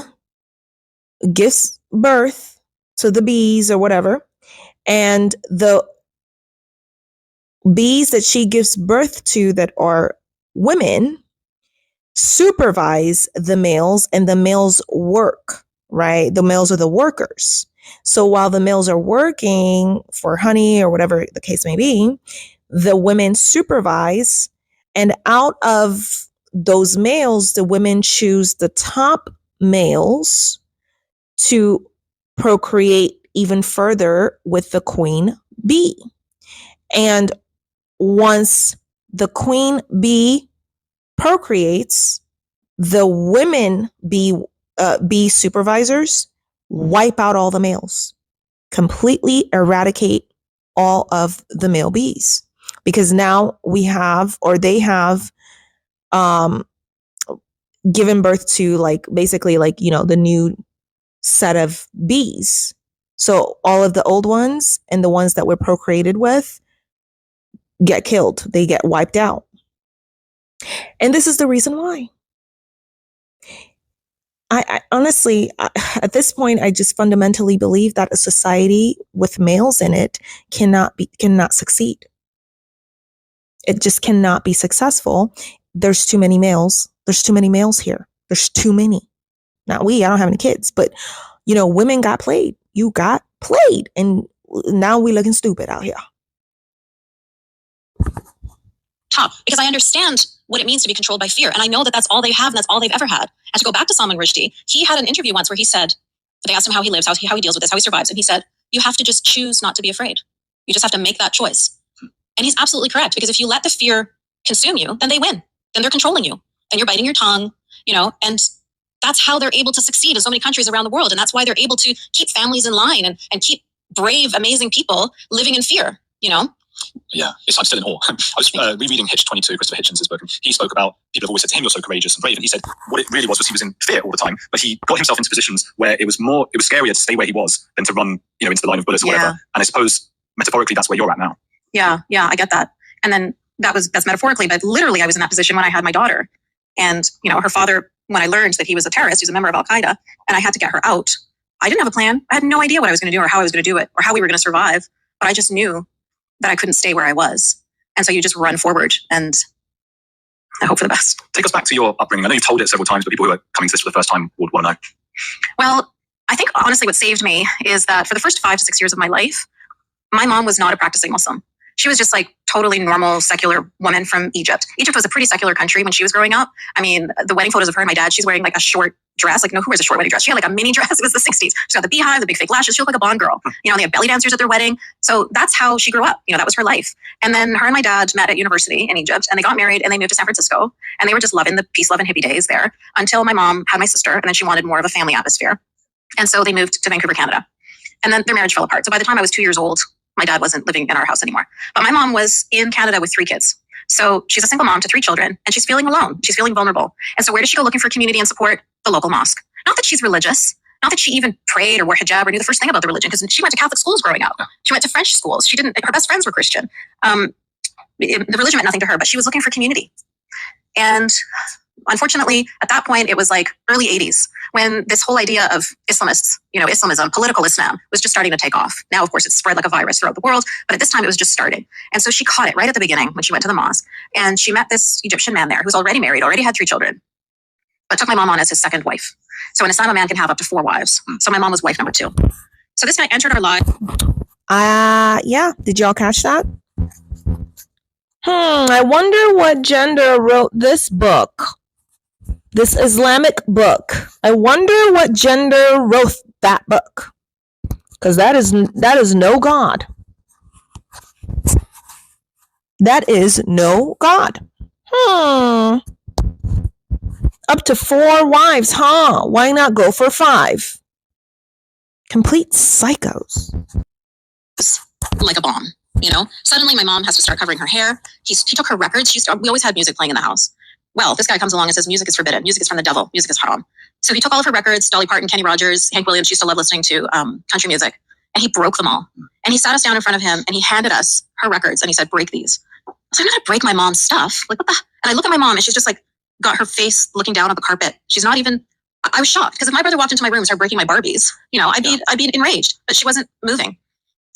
gives birth to the bees or whatever, and the bees that she gives birth to that are women supervise the males, and the males work, right? The males are the workers. So while the males are working for honey or whatever the case may be, the women supervise, and out of those males, the women choose the top males to procreate even further with the queen bee. And once the queen bee procreates, the women bee supervisors wipe out all the males, completely eradicate all of the male bees, because now they have given birth to basically the new set of bees. So all of the old ones and the ones that were procreated with get killed. They get wiped out. And this is the reason why. I honestly, at this point, I just fundamentally believe that a society with males in it cannot succeed. It just cannot be successful. There's too many males. There's too many males here. There's too many. Not I don't have any kids, but women got played. You got played. And now we looking stupid out here. Top, because I understand what it means to be controlled by fear. And I know that that's all they have and that's all they've ever had. And to go back to Salman Rushdie, he had an interview once where he said, they asked him how he lives, how he deals with this, how he survives. And he said, you have to just choose not to be afraid. You just have to make that choice. And he's absolutely correct, because if you let the fear consume you, then they win. Then they're controlling you. Then you're biting your tongue. and that's how they're able to succeed in so many countries around the world. And that's why they're able to keep families in line and keep brave, amazing people living in fear, Yeah, I'm still in awe. I was rereading Hitch 22, Christopher Hitchens' book, and he spoke about people have always said to him, "You're so courageous and brave." And he said what it really was he was in fear all the time, but he got himself into positions where it was scarier to stay where he was than to run, into the line of bullets or whatever. And I suppose metaphorically, that's where you're at now. Yeah, I get that. And then that's metaphorically, but literally I was in that position when I had my daughter. And, her father, when I learned that he was a terrorist, he was a member of Al-Qaeda, and I had to get her out, I didn't have a plan. I had no idea what I was going to do or how I was going to do it or how we were going to survive. But I just knew that I couldn't stay where I was. And so you just run forward and I hope for the best. Take us back to your upbringing. I know you've told it several times, but people who are coming to this for the first time would want to know. Well, I think honestly what saved me is that for the first 5 to 6 years of my life, my mom was not a practicing Muslim. She was just like totally normal, secular woman from Egypt. Egypt was a pretty secular country when she was growing up. I mean, the wedding photos of her and my dad, she's wearing like a short dress. Like, who wears a short wedding dress? She had like a mini dress. It was the 60s. She's got the beehive, the big fake lashes. She looked like a Bond girl. They had belly dancers at their wedding. So that's how she grew up. That was her life. And then her and my dad met at university in Egypt and they got married and they moved to San Francisco. And they were just loving the peace, love, and hippie days there until my mom had my sister. And then she wanted more of a family atmosphere. And so they moved to Vancouver, Canada. And then their marriage fell apart. So by the time I was 2 years old, my dad wasn't living in our house anymore. But my mom was in Canada with 3 kids. So she's a single mom to 3 children and she's feeling alone. She's feeling vulnerable. And so where does she go looking for community and support? The local mosque. Not that she's religious. Not that she even prayed or wore hijab or knew the first thing about the religion because she went to Catholic schools growing up. She went to French schools. Her best friends were Christian. The religion meant nothing to her, but she was looking for community. And unfortunately, at that point, it was like early 80s when this whole idea of Islamists, Islamism, political Islam was just starting to take off. Now, of course, it's spread like a virus throughout the world, but at this time it was just starting. And so she caught it right at the beginning when she went to the mosque and she met this Egyptian man there who's already married, already had 3 children, but took my mom on as his second wife. So in Islam, a man can have up to 4 wives. So my mom was wife number 2. So this guy entered our life. Yeah. Did y'all catch that? I wonder what gender wrote this book. This Islamic book. I wonder what gender wrote that book. Because that is no God. That is no God. Up to 4 wives, huh? Why not go for 5? Complete psychos. Like a bomb, Suddenly my mom has to start covering her hair. He took her records. We always had music playing in the house. Well, this guy comes along and says music is forbidden. Music is from the devil. Music is haram. So he took all of her records, Dolly Parton, Kenny Rogers, Hank Williams. She used to love listening to country music. And he broke them all. And he sat us down in front of him and he handed us her records and he said, break these. I was like, I'm not going to break my mom's stuff. Like, what the? And I look at my mom and she's just like, got her face looking down on the carpet. She's not even, I was shocked because if my brother walked into my room and started breaking my Barbies, I'd be enraged, but she wasn't moving.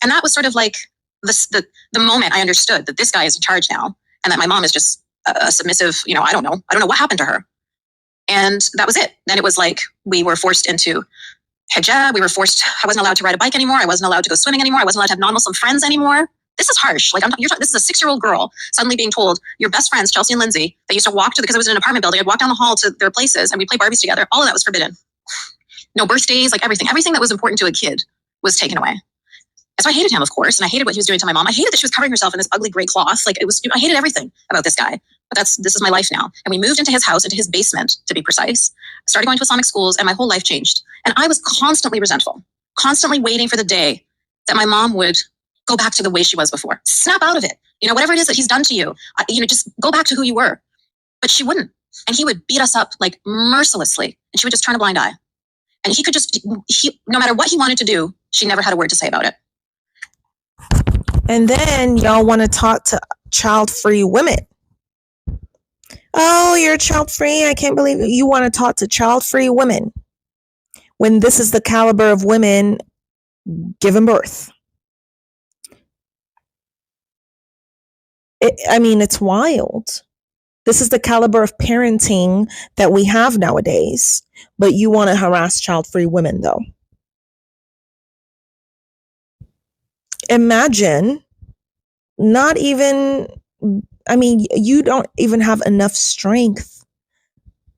And that was sort of like the moment I understood that this guy is in charge now and that my mom is just a submissive, I don't know what happened to her. And that was it. Then it was like, we were forced into hijab. I wasn't allowed to ride a bike anymore. I wasn't allowed to go swimming anymore. I wasn't allowed to have non-Muslim friends anymore. This is harsh. Like this is a 6-year-old girl suddenly being told your best friends, Chelsea and Lindsay, they used to walk because it was in an apartment building. I'd walk down the hall to their places and we'd play Barbies together. All of that was forbidden. No birthdays, like everything that was important to a kid was taken away. And so I hated him, of course. And I hated what he was doing to my mom. I hated that she was covering herself in this ugly gray cloth. Like I hated everything about this guy. But this is my life now. And we moved into his house, into his basement, to be precise. Started going to Islamic schools and my whole life changed. And I was constantly resentful, constantly waiting for the day that my mom would go back to the way she was before. Snap out of it. Whatever it is that he's done to you, just go back to who you were. But she wouldn't. And he would beat us up like mercilessly. And she would just turn a blind eye. And he could no matter what he wanted to do, she never had a word to say about it. And then y'all want to talk to child-free women. Oh, you're child-free? I can't believe it. You want to talk to child-free women when this is the caliber of women giving birth. It's wild. This is the caliber of parenting that we have nowadays. But you want to harass child-free women, though. Imagine you don't even have enough strength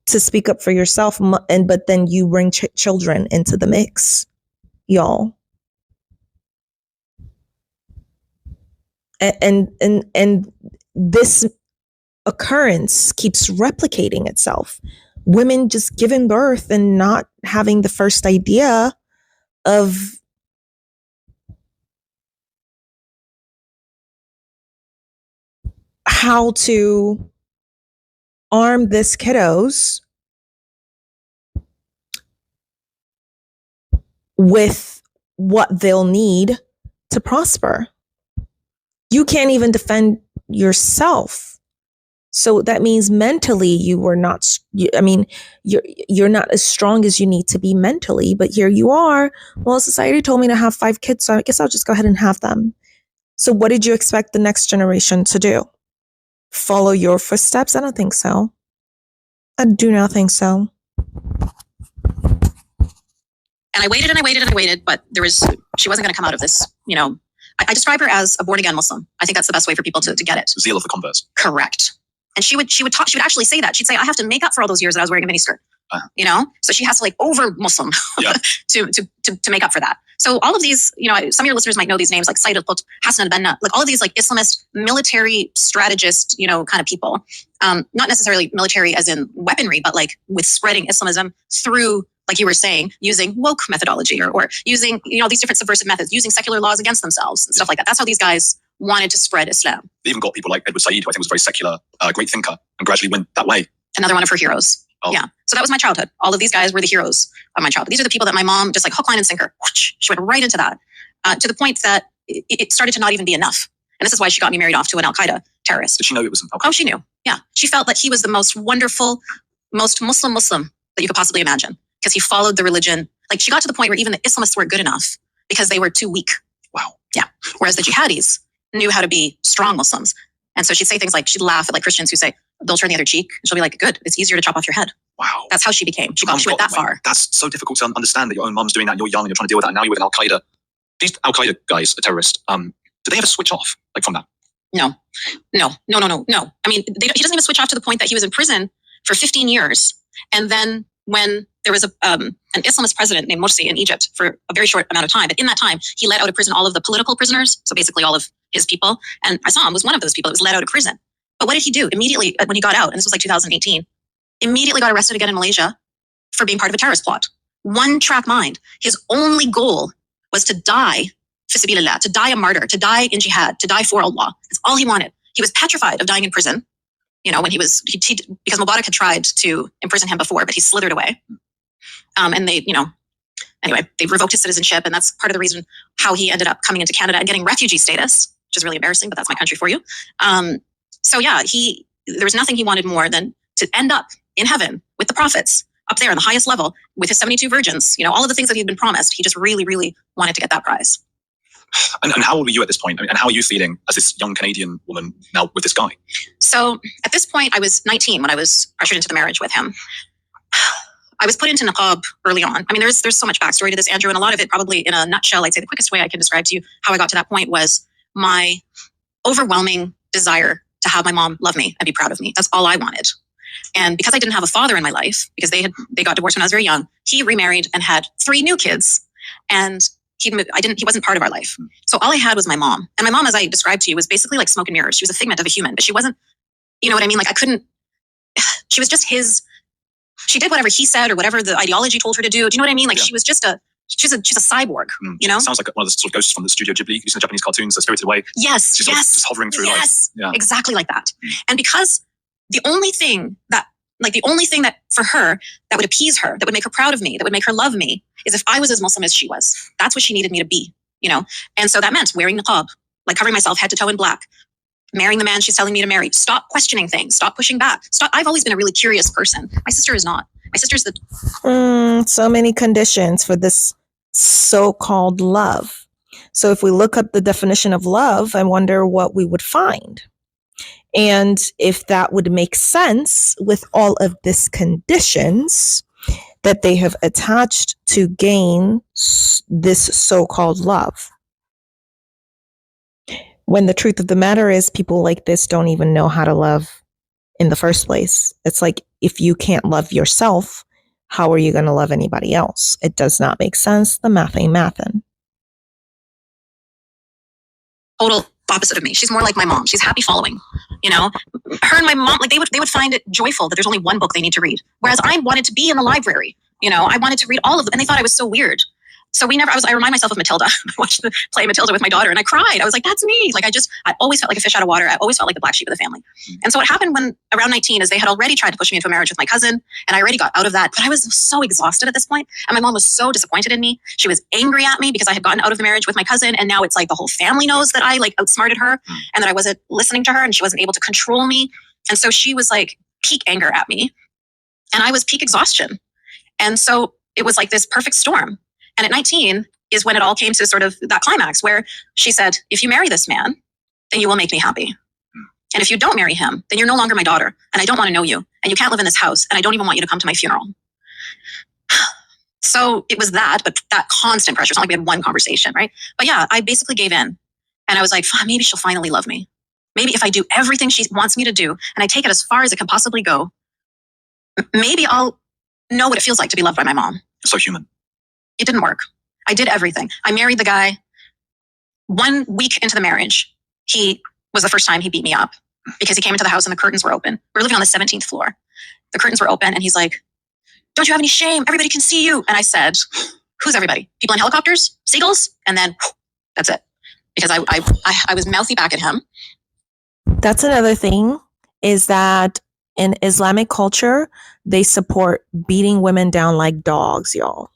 to speak up for yourself, but then you bring children into the mix, y'all. And this occurrence keeps replicating itself women just giving birth and not having the first idea of how to arm this kiddos with what they'll need to prosper. You can't even defend yourself. So that means mentally you were not, you're not as strong as you need to be mentally, but here you are. Well, society told me to have 5 kids, so I guess I'll just go ahead and have them. So what did you expect the next generation to do? Follow your footsteps? I don't think so. I do not think so. And I waited and I waited and I waited, but she wasn't going to come out of this. I describe her as a born again Muslim. I think that's the best way for people to get it. Zeal of the converts. Correct. And she would actually say that. She'd say, I have to make up for all those years that I was wearing a miniskirt. So she has to over Muslim to make up for that. So all of these, some of your listeners might know these names like Sayyid al-Qutb, Hassan al-Banna, like all of these like Islamist military strategist, kind of people. Not necessarily military as in weaponry, but like with spreading Islamism through, like you were saying, using woke methodology or using, these different subversive methods, using secular laws against themselves and stuff like that. That's how these guys wanted to spread Islam. They even got people like Edward Said, who I think was a very secular, great thinker, and gradually went that way. Another one of her heroes. Oh. Yeah. So that was my childhood. All of these guys were the heroes of my childhood. These are the people that my mom just like hook, line, and sinker. She went right into that to the point that it started to not even be enough. And this is why she got me married off to an Al-Qaeda terrorist. Did she know it was an Al-Qaeda? Oh, she knew. Yeah. She felt that he was the most wonderful, most Muslim that you could possibly imagine because he followed the religion. Like she got to the point where even the Islamists weren't good enough because they were too weak. Wow. Yeah. Whereas the jihadis knew how to be strong Muslims. And so she'd say things like, she'd laugh at like Christians who say, they'll turn the other cheek. And she'll be like, good, it's easier to chop off your head. Wow. That's how she became. She went that far. That's so difficult to understand that your own mum's doing that and you're young and you're trying to deal with that. And now you're with an Al-Qaeda. These Al-Qaeda guys are terrorists. Did they ever switch off like from that? No. I mean, he doesn't even switch off to the point that he was in prison for 15 years. And then when there was an Islamist president named Morsi in Egypt for a very short amount of time, but in that time, he let out of prison all of the political prisoners. So basically all of his people. And Assam was one of those people that was let out of prison. But what did he do? Immediately when he got out, and this was like 2018, immediately got arrested again in Malaysia for being part of a terrorist plot. One track mind. His only goal was to die, fisabilillah, to die a martyr, to die in jihad, to die for Allah. That's all he wanted. He was petrified of dying in prison. When he because Mubarak had tried to imprison him before, but he slithered away. And they, anyway, they revoked his citizenship. And that's part of the reason how he ended up coming into Canada and getting refugee status, which is really embarrassing, but that's my country for you. So yeah, there was nothing he wanted more than to end up in heaven with the prophets up there on the highest level with his 72 virgins, all of the things that he'd been promised. He just really, really wanted to get that prize. And how old were you at this point? And how are you feeling as this young Canadian woman now with this guy? So at this point, I was 19 when I was pressured into the marriage with him. I was put into niqab early on. I mean, there's so much backstory to this, Andrew, and a lot of it probably in a nutshell. I'd say the quickest way I can describe to you how I got to that point was my overwhelming desire to have my mom love me and be proud of me. That's all I wanted. And because I didn't have a father in my life, because they got divorced when I was very young, he remarried and had 3 new kids. And he wasn't part of our life. So all I had was my mom. And my mom, as I described to you, was basically like smoke and mirrors. She was a figment of a human, but she wasn't, you know what I mean? Like she was just she did whatever he said or whatever the ideology told her to do. Do you know what I mean? Like she was just she's a cyborg, Sounds like one of the sort of ghosts from the Studio Ghibli, using the Japanese cartoons, Spirited Away. Yes, she's just hovering through life. Yeah. Exactly like that. And because the only thing that for her that would appease her, that would make her proud of me, that would make her love me, is if I was as Muslim as she was. That's what she needed me to be, And so that meant wearing niqab, like covering myself head to toe in black, marrying the man she's telling me to marry. Stop questioning things. Stop pushing back. I've always been a really curious person. My sister is not. My sister's so many conditions for this so-called love. So if we look up the definition of love, I wonder what we would find. And if that would make sense with all of these conditions that they have attached to gain this so-called love. When the truth of the matter is, people like this don't even know how to love in the first place. It's like, if you can't love yourself, how are you going to love anybody else? It does not make sense. The math ain't mathin'. Total opposite of me. She's more like my mom. She's happy following. You know, her and my mom, like they would find it joyful that there's only one book they need to read. Whereas I wanted to be in the library. You know, I wanted to read all of them, and they thought I was so weird. So I remind myself of Matilda. I watched the play Matilda with my daughter, and I cried. I was like, that's me. Like, I always felt like a fish out of water. I always felt like the black sheep of the family. And so what happened when around 19 is they had already tried to push me into a marriage with my cousin, and I already got out of that. But I was so exhausted at this point, and my mom was so disappointed in me. She was angry at me because I had gotten out of the marriage with my cousin, and now it's like the whole family knows that I like outsmarted her and that I wasn't listening to her, and she wasn't able to control me. And so she was like peak anger at me, and I was peak exhaustion. And so it was like this perfect storm. And at 19 is when it all came to sort of that climax where she said, if you marry this man, then you will make me happy. And if you don't marry him, then you're no longer my daughter, and I don't want to know you, and you can't live in this house, and I don't even want you to come to my funeral. So it was that, but that constant pressure. It's not like we had one conversation, right? But yeah, I basically gave in, and I was like, maybe she'll finally love me. Maybe if I do everything she wants me to do, and I take it as far as it can possibly go, maybe I'll know what it feels like to be loved by my mom. So human. It didn't work. I did everything. I married the guy. 1 week into the marriage, he was the first time he beat me up because he came into the house and the curtains were open. We were living on the 17th floor. The curtains were open and he's like, don't you have any shame? Everybody can see you. And I said, who's everybody? People in helicopters? Seagulls? And then that's it. Because I was mouthy back at him. That's another thing, is that in Islamic culture, they support beating women down like dogs, y'all.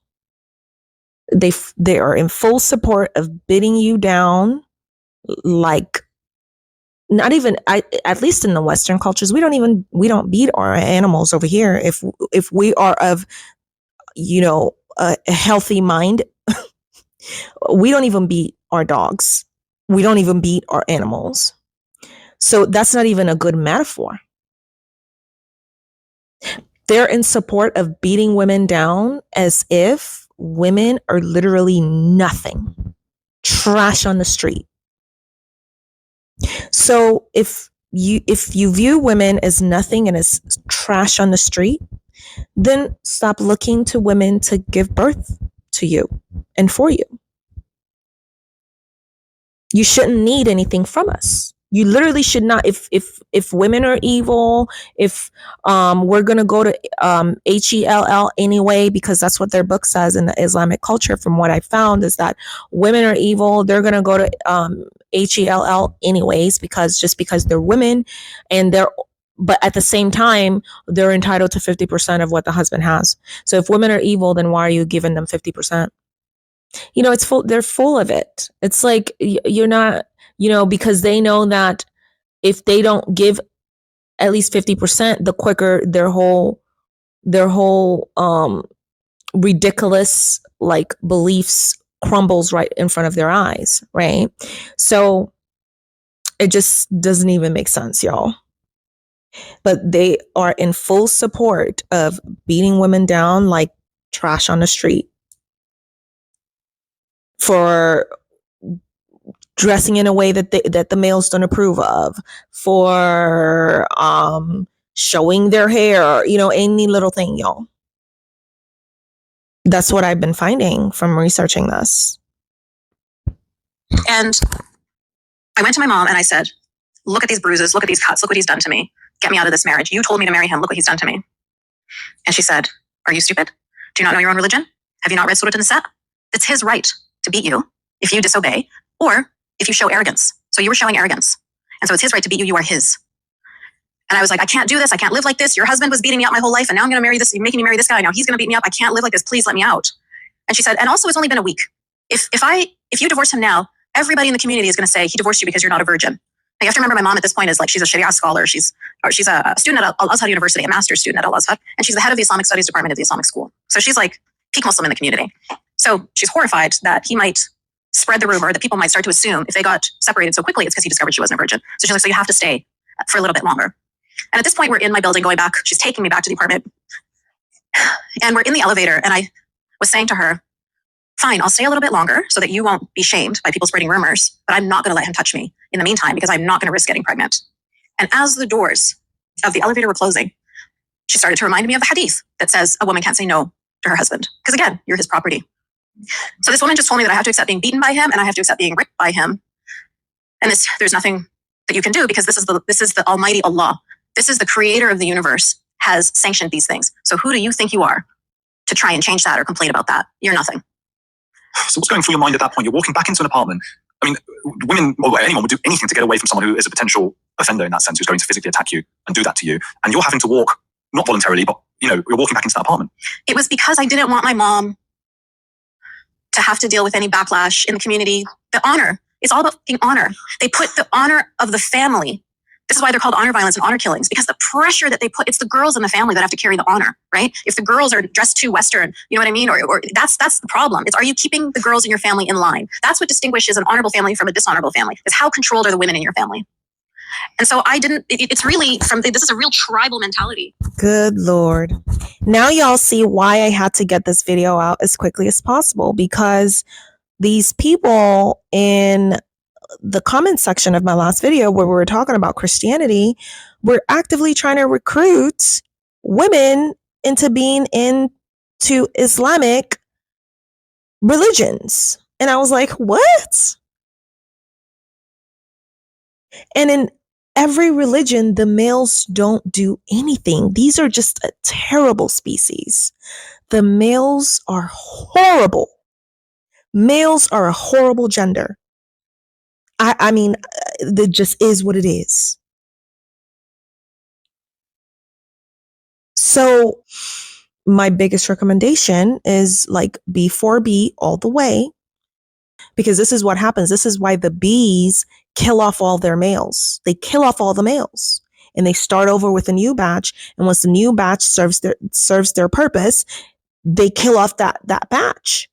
They are in full support of beating you down, like, not even, at least in the Western cultures, we don't beat our animals over here. If we are of, you know, a healthy mind, we don't even beat our dogs. We don't even beat our animals. So that's not even a good metaphor. They're in support of beating women down as if women are literally nothing, trash on the street. So if you view women as nothing and as trash on the street, then stop looking to women to give birth to you and for you. You shouldn't need anything from us. You literally should not. If women are evil, if we're gonna go to HELL anyway, because that's what their book says in the Islamic culture. From what I found, is that women are evil. They're gonna go to HELL anyways, because they're women, and but at the same time, they're entitled to 50% of what the husband has. So if women are evil, then why are you giving them 50%? You know, it's full. They're full of it. It's like you're not. You know, because they know that if they don't give at least 50%, the quicker their whole ridiculous like beliefs crumbles right in front of their eyes, right? So it just doesn't even make sense, y'all. But they are in full support of beating women down like trash on the street, for dressing in a way that the males don't approve of, for showing their hair, you know, any little thing, y'all. That's what I've been finding from researching this. And I went to my mom and I said, look at these bruises, look at these cuts, look what he's done to me. Get me out of this marriage. You told me to marry him. Look what he's done to me. And she said, are you stupid? Do you not know your own religion? Have you not read Surah An-Nisa? It's his right to beat you if you disobey, or if you show arrogance. So you were showing arrogance. And so it's his right to beat you. You are his. And I was like, I can't do this. I can't live like this. Your husband was beating me up my whole life, and now I'm going to marry this. You're making me marry this guy. Now he's going to beat me up. I can't live like this. Please let me out. And she said, and also it's only been a week. If you divorce him now, everybody in the community is going to say he divorced you because you're not a virgin. Now, you have to remember, my mom at this point is like, she's a Sharia scholar. She's a student at Al-Azhar University, a master's student at Al-Azhar. And she's the head of the Islamic Studies department of the Islamic school. So she's like peak Muslim in the community. So she's horrified that he might spread the rumor, that people might start to assume if they got separated so quickly, it's because he discovered she wasn't a virgin. So she's like, so you have to stay for a little bit longer. And at this point, we're in my building going back. She's taking me back to the apartment. And we're in the elevator. And I was saying to her, fine, I'll stay a little bit longer so that you won't be shamed by people spreading rumors. But I'm not going to let him touch me in the meantime, because I'm not going to risk getting pregnant. And as the doors of the elevator were closing, she started to remind me of the hadith that says a woman can't say no to her husband. Because again, you're his property. So this woman just told me that I have to accept being beaten by him, and I have to accept being raped by him. And there's nothing that you can do because this is the Almighty Allah. This is the creator of the universe has sanctioned these things. So who do you think you are to try and change that or complain about that? You're nothing. So what's going through your mind at that point? You're walking back into an apartment. I mean, women or anyone would do anything to get away from someone who is a potential offender in that sense, who's going to physically attack you and do that to you. And you're having to walk, not voluntarily, but you're walking back into that apartment. It was because I didn't want my mom to have to deal with any backlash in the community. The honor. It's all about fucking honor. They put the honor of the family. This is why they're called honor violence and honor killings, because the pressure that they put, it's the girls in the family that have to carry the honor, right? If the girls are dressed too Western, you know what I mean? Or that's the problem. It's, are you keeping the girls in your family in line? That's what distinguishes an honorable family from a dishonorable family, is how controlled are the women in your family. And so it's really this is a real tribal mentality. Good Lord. Now y'all see why I had to get this video out as quickly as possible, because these people in the comment section of my last video where we were talking about Christianity were actively trying to recruit women into being into Islamic religions. And I was like, what? And in every religion, the males don't do anything. These are just a terrible species. The males are horrible. Males are a horrible gender. I mean, that just is what it is. So my biggest recommendation is like B4B all the way, because this is what happens. This is why the bees kill off all their males. They kill off all the males and they start over with a new batch. And once the new batch serves their purpose, they kill off that batch.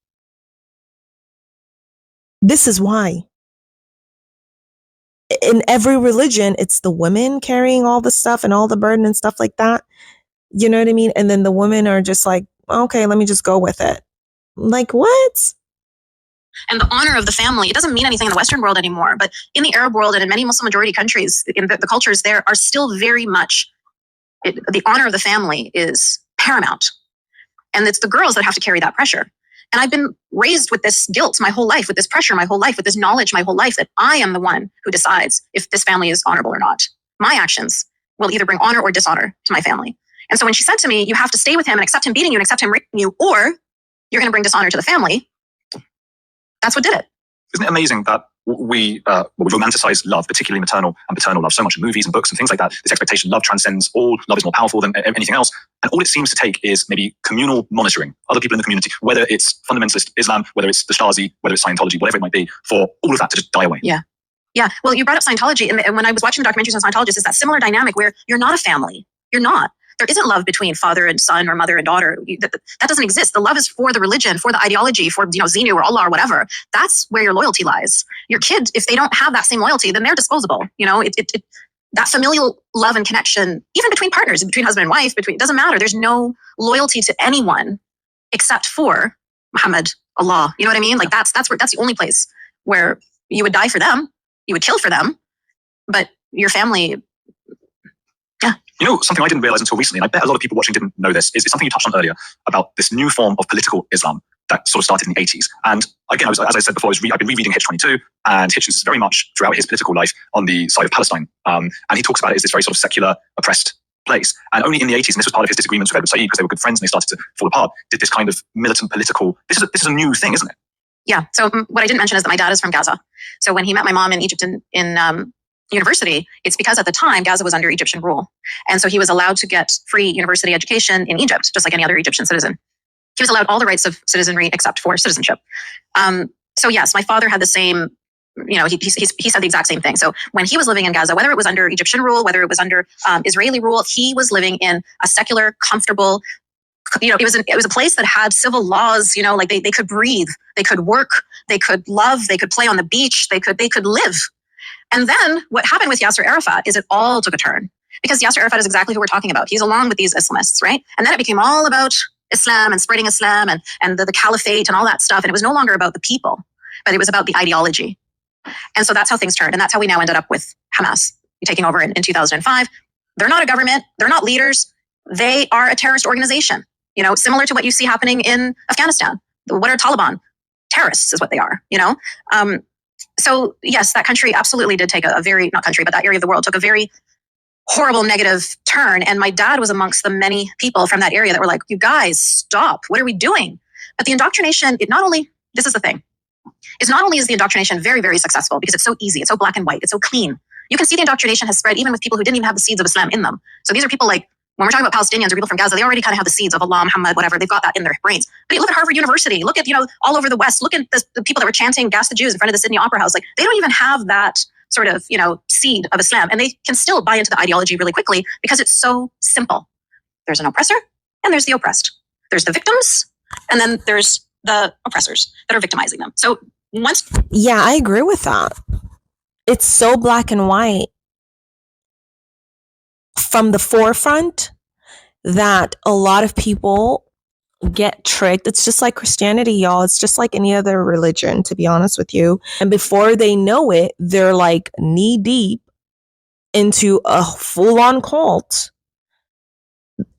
This is why. In every religion, it's the women carrying all the stuff and all the burden and stuff like that. You know what I mean? And then the women are just like, okay, let me just go with it. Like, what? And the honor of the family, it doesn't mean anything in the Western world anymore, but in the Arab world and in many Muslim majority countries, in the cultures there are still very much, the honor of the family is paramount. And it's the girls that have to carry that pressure. And I've been raised with this guilt my whole life, with this pressure my whole life, with this knowledge my whole life that I am the one who decides if this family is honorable or not. My actions will either bring honor or dishonor to my family. And so when she said to me, you have to stay with him and accept him beating you and accept him raping you, or you're going to bring dishonor to the family, that's what did it. Isn't it amazing that we romanticize love, particularly maternal and paternal love, so much in movies and books and things like that? This expectation, love transcends all, love is more powerful than anything else. And all it seems to take is maybe communal monitoring, other people in the community, whether it's fundamentalist Islam, whether it's the Stasi, whether it's Scientology, whatever it might be, for all of that to just die away. Yeah. Yeah. Well, you brought up Scientology. And when I was watching the documentaries on Scientologists, it's that similar dynamic where you're not a family. You're not. There isn't love between father and son or mother and daughter. That doesn't exist. The love is for the religion, for the ideology, for Zenu or Allah or whatever. That's where your loyalty lies. Your kids, if they don't have that same loyalty, then they're disposable. That familial love and connection, even between partners, between husband and wife, it doesn't matter. There's no loyalty to anyone except for Muhammad, Allah. You know what I mean? Like that's the only place where you would die for them, you would kill for them, but your family. Yeah. Something I didn't realize until recently, and I bet a lot of people watching didn't know this, is something you touched on earlier about this new form of political Islam that sort of started in the 80s. And again, as I said before, I've been rereading Hitch 22, and Hitch is very much throughout his political life on the side of Palestine. And he talks about it as this very sort of secular, oppressed place. And only in the 80s, and this was part of his disagreements with Edward Said because they were good friends and they started to fall apart, did this kind of militant political, this is a new thing, isn't it? Yeah. So what I didn't mention is that my dad is from Gaza. So when he met my mom in Egypt in university, it's because at the time Gaza was under Egyptian rule. And so he was allowed to get free university education in Egypt, just like any other Egyptian citizen. He was allowed all the rights of citizenry except for citizenship. So yes, my father had the same, he said the exact same thing. So when he was living in Gaza, whether it was under Egyptian rule, whether it was under Israeli rule, he was living in a secular, comfortable, it was a place that had civil laws, like they could breathe, they could work, they could love, they could play on the beach, they could live. And then what happened with Yasser Arafat is it all took a turn, because Yasser Arafat is exactly who we're talking about. He's along with these Islamists, right? And then it became all about Islam and spreading Islam and the caliphate and all that stuff. And it was no longer about the people, but it was about the ideology. And so that's how things turned. And that's how we now ended up with Hamas taking over in 2005. They're not a government. They're not leaders. They are a terrorist organization, similar to what you see happening in Afghanistan. What are Taliban? Terrorists is what they are, So yes, that country absolutely did take a very, not country, but that area of the world took a very horrible negative turn. And my dad was amongst the many people from that area that were like, you guys, stop. What are we doing? But the indoctrination, this is the thing, is not only is the indoctrination very, very successful because it's so easy, it's so black and white, it's so clean. You can see the indoctrination has spread even with people who didn't even have the seeds of Islam in them. So these are people like, when we're talking about Palestinians or people from Gaza, they already kind of have the seeds of Allah, Muhammad, whatever. They've got that in their brains. But look at Harvard University. Look at, all over the West. Look at the people that were chanting "Gas the Jews" in front of the Sydney Opera House. Like, they don't even have that sort of, seed of Islam. And they can still buy into the ideology really quickly because it's so simple. There's an oppressor and there's the oppressed. There's the victims and then there's the oppressors that are victimizing them. So yeah, I agree with that. It's so black and white from the forefront that a lot of people get tricked. It's just like Christianity, y'all. It's just like any other religion, to be honest with you. And before they know it, they're like knee deep into a full-on cult.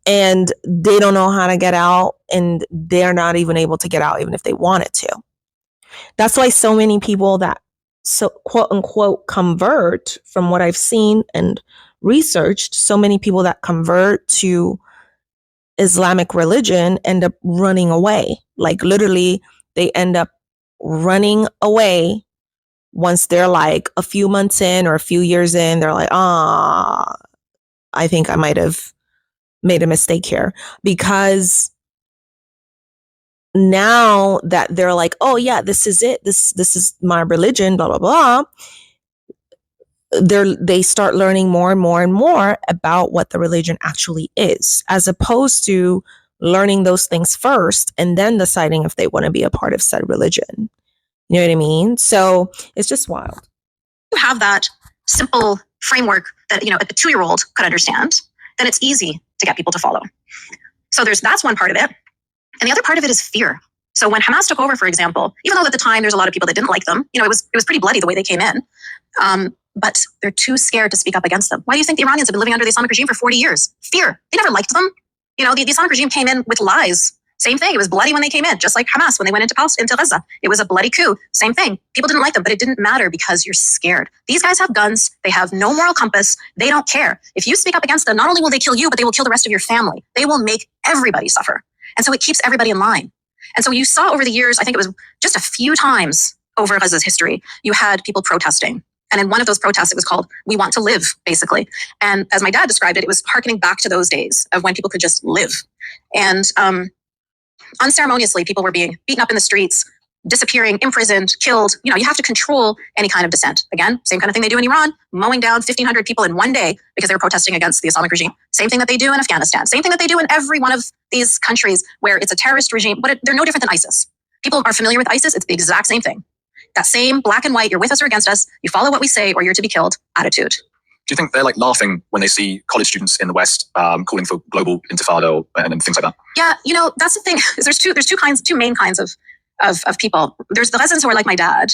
And they don't know how to get out, and they're not even able to get out, even if they wanted to. That's why so many people that quote unquote convert, from what I've seen and researched, so many people that convert to Islamic religion end up running away. Like, literally, they end up running away once they're like a few months in or a few years in. They're like, I think I might have made a mistake here, because now that they're like, oh yeah, this is it, this is my religion, blah blah blah, they start learning more and more and more about what the religion actually is, as opposed to learning those things first and then deciding if they want to be a part of said religion. You know what I mean? So it's just wild. You have that simple framework that, a 2-year-old could understand, then it's easy to get people to follow. So that's one part of it. And the other part of it is fear. So when Hamas took over, for example, even though at the time there's a lot of people that didn't like them, it was pretty bloody the way they came in. But they're too scared to speak up against them. Why do you think the Iranians have been living under the Islamic regime for 40 years? Fear. They never liked them. The Islamic regime came in with lies. Same thing. It was bloody when they came in, just like Hamas when they went into Gaza. It was a bloody coup. Same thing. People didn't like them, but it didn't matter because you're scared. These guys have guns. They have no moral compass. They don't care. If you speak up against them, not only will they kill you, but they will kill the rest of your family. They will make everybody suffer. And so it keeps everybody in line. And so you saw over the years, I think it was just a few times over Gaza's history, you had people protesting. And in one of those protests, it was called "We Want to Live," basically. And as my dad described it, it was hearkening back to those days of when people could just live. And unceremoniously, people were being beaten up in the streets, disappearing, imprisoned, killed. You have to control any kind of dissent. Again, same kind of thing they do in Iran, mowing down 1,500 people in one day because they were protesting against the Islamic regime. Same thing that they do in Afghanistan. Same thing that they do in every one of these countries where it's a terrorist regime, but they're no different than ISIS. People are familiar with ISIS. It's the exact same thing. That same black and white, you're with us or against us, you follow what we say or you're to be killed attitude. Do you think they're like laughing when they see college students in the West calling for global intifada and things like that? Yeah, that's the thing. There's two main kinds of people. There's the Ghazans who are like my dad,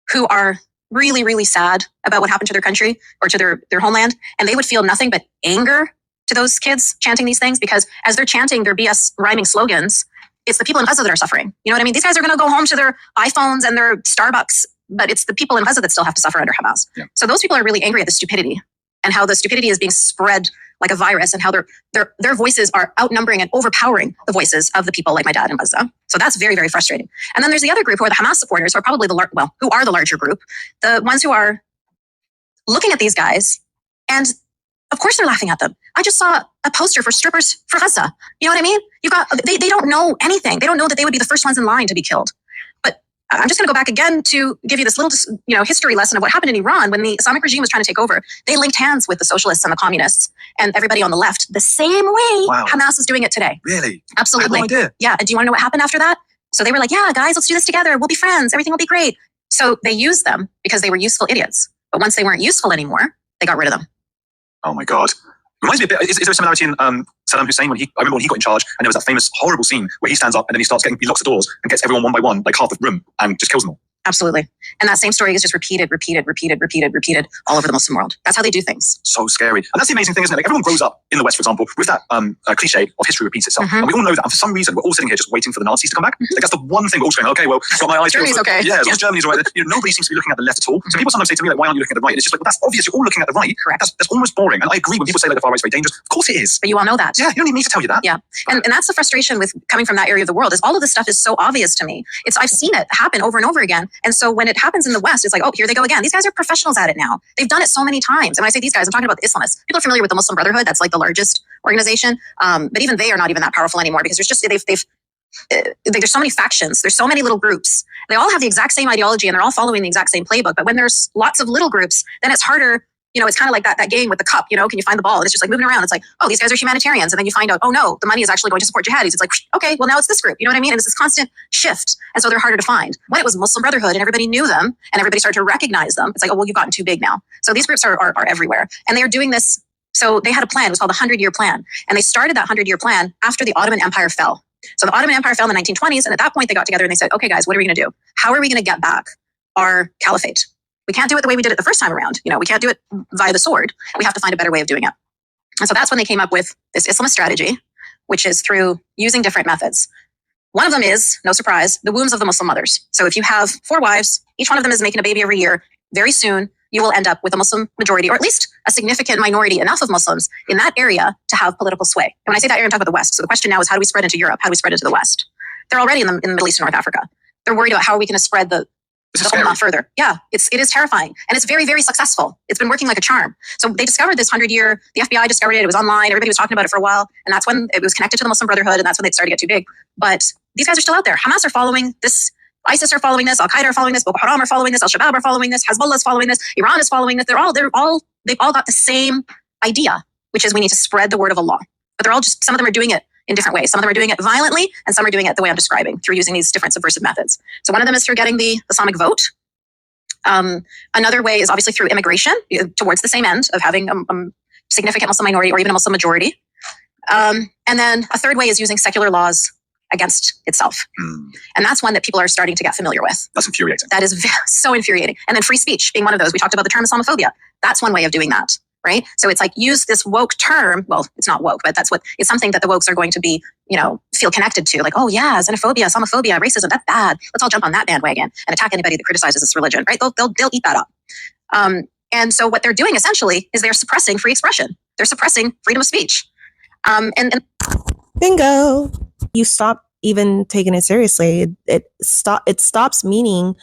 who are really, really sad about what happened to their country or to their homeland. And they would feel nothing but anger to those kids chanting these things, because as they're chanting their BS rhyming slogans, it's the people in Gaza that are suffering. You know what I mean? These guys are going to go home to their iPhones and their Starbucks, but it's the people in Gaza that still have to suffer under Hamas. Yeah. So those people are really angry at the stupidity and how the stupidity is being spread like a virus, and how their voices are outnumbering and overpowering the voices of the people like my dad in Gaza. So that's very, very frustrating. And then there's the other group who are the Hamas supporters, who are probably who are the larger group, the ones who are looking at these guys, and of course they're laughing at them. I just saw a poster for strippers for Gaza. You know what I mean? They don't know anything. They don't know that they would be the first ones in line to be killed. But I'm just going to go back again to give you this little, history lesson of what happened in Iran when the Islamic regime was trying to take over. They linked hands with the socialists and the communists and everybody on the left, the same way Hamas is doing it today. Really? Absolutely. I had no idea. Yeah. And do you want to know what happened after that? So they were like, yeah, guys, let's do this together. We'll be friends. Everything will be great. So they used them because they were useful idiots. But once they weren't useful anymore, they got rid of them. Oh my God. Reminds me a bit, is there a similarity in Saddam Hussein I remember when he got in charge, and there was that famous horrible scene where he stands up and then he locks the doors and gets everyone one by one, like half the room, and just kills them all. Absolutely. And that same story is just repeated all over the Muslim world. That's how they do things. So scary. And that's the amazing thing, isn't it? Like everyone grows up in the West, for example, with that cliche of history repeats itself. And we all know that. And for some reason, we're all sitting here just waiting for the Nazis to come back. Like that's the one thing we're all going, okay, well, got my eyes. Germany's okay. Yeah, as long as Germany's all right. Nobody seems to be looking at the left at all. So people sometimes say to me, like, why aren't you looking at the right? And it's just like, well, that's obvious. You're all looking at the right. Correct. That's almost boring. And I agree when people say like the far right is very dangerous. Of course it is. But you all know that. Yeah, you don't need me to tell you that. Yeah. And that's the frustration with coming from that area of the world is all of this stuff is so obvious to me. I've seen it happen over and over again. And so when it happens in the West, it's like, oh, here they go again. These guys are professionals at it now. They've done it so many times. And when I say these guys, I'm talking about the Islamists. People are familiar with the Muslim Brotherhood. That's like the largest organization. But even they are not even that powerful anymore because there's just, there's so many factions. There's so many little groups. They all have the exact same ideology and they're all following the exact same playbook. But when there's lots of little groups, then it's harder. You know, it's kind of like that game with the cup, you know, can you find the ball? And it's just like moving around. It's like, oh, these guys are humanitarians. And then you find out, oh no, the money is actually going to support jihadis. It's like, okay, well now it's this group. You know what I mean? And it's this constant shift. And so they're harder to find. When it was Muslim Brotherhood and everybody knew them and everybody started to recognize them, it's like, oh, well, you've gotten too big now. So these groups are everywhere. And they are doing this. So they had a plan. It was called the 100-year plan. And they started that 100-year plan after the Ottoman Empire fell. So the Ottoman Empire fell in the 1920s. And at that point, they got together and they said, okay, guys, what are we going to do? How are we going to get back our caliphate? We can't do it the way we did it the first time around. You know, we can't do it via the sword. We have to find a better way of doing it. And so that's when they came up with this Islamist strategy, which is through using different methods. One of them is, no surprise, the wombs of the Muslim mothers. So if you have 4 wives, each one of them is making a baby every year, very soon you will end up with a Muslim majority, or at least a significant minority, enough of Muslims in that area to have political sway. And when I say that area, I'm talking about the West. So the question now is, how do we spread into Europe? How do we spread into the West? They're already in the Middle East and North Africa. They're worried about how are we going to spread the Ummah further. Yeah, it is terrifying. And it's very, very successful. It's been working like a charm. So they discovered this 100-year, the FBI discovered it, it was online, everybody was talking about it for a while. And that's when it was connected to the Muslim Brotherhood, and that's when they started to get too big. But these guys are still out there. Hamas are following this, ISIS are following this, Al-Qaeda are following this, Boko Haram are following this, Al-Shabaab are following this, Hezbollah is following this, Iran is following this. They've all got the same idea, which is we need to spread the word of Allah. But they're all just, some of them are doing it in different ways. Some of them are doing it violently, and some are doing it the way I'm describing, through using these different subversive methods. So one of them is through getting the Islamic vote. Another way is obviously through immigration, towards the same end of having a significant Muslim minority or even a Muslim majority. And then a third way is using secular laws against itself. And that's one that people are starting to get familiar with. That's infuriating. That is so infuriating. And then free speech being one of those. We talked about the term Islamophobia. That's one way of doing that, right? So it's like, use this woke term. Well, it's not woke, but it's something that the wokes are going to be, feel connected to. Like, oh yeah, xenophobia, Islamophobia, racism, that's bad. Let's all jump on that bandwagon and attack anybody that criticizes this religion, right? They'll eat that up. And so what they're doing essentially is they're suppressing free expression. They're suppressing freedom of speech. And bingo. You stop even taking it seriously. It stops meaning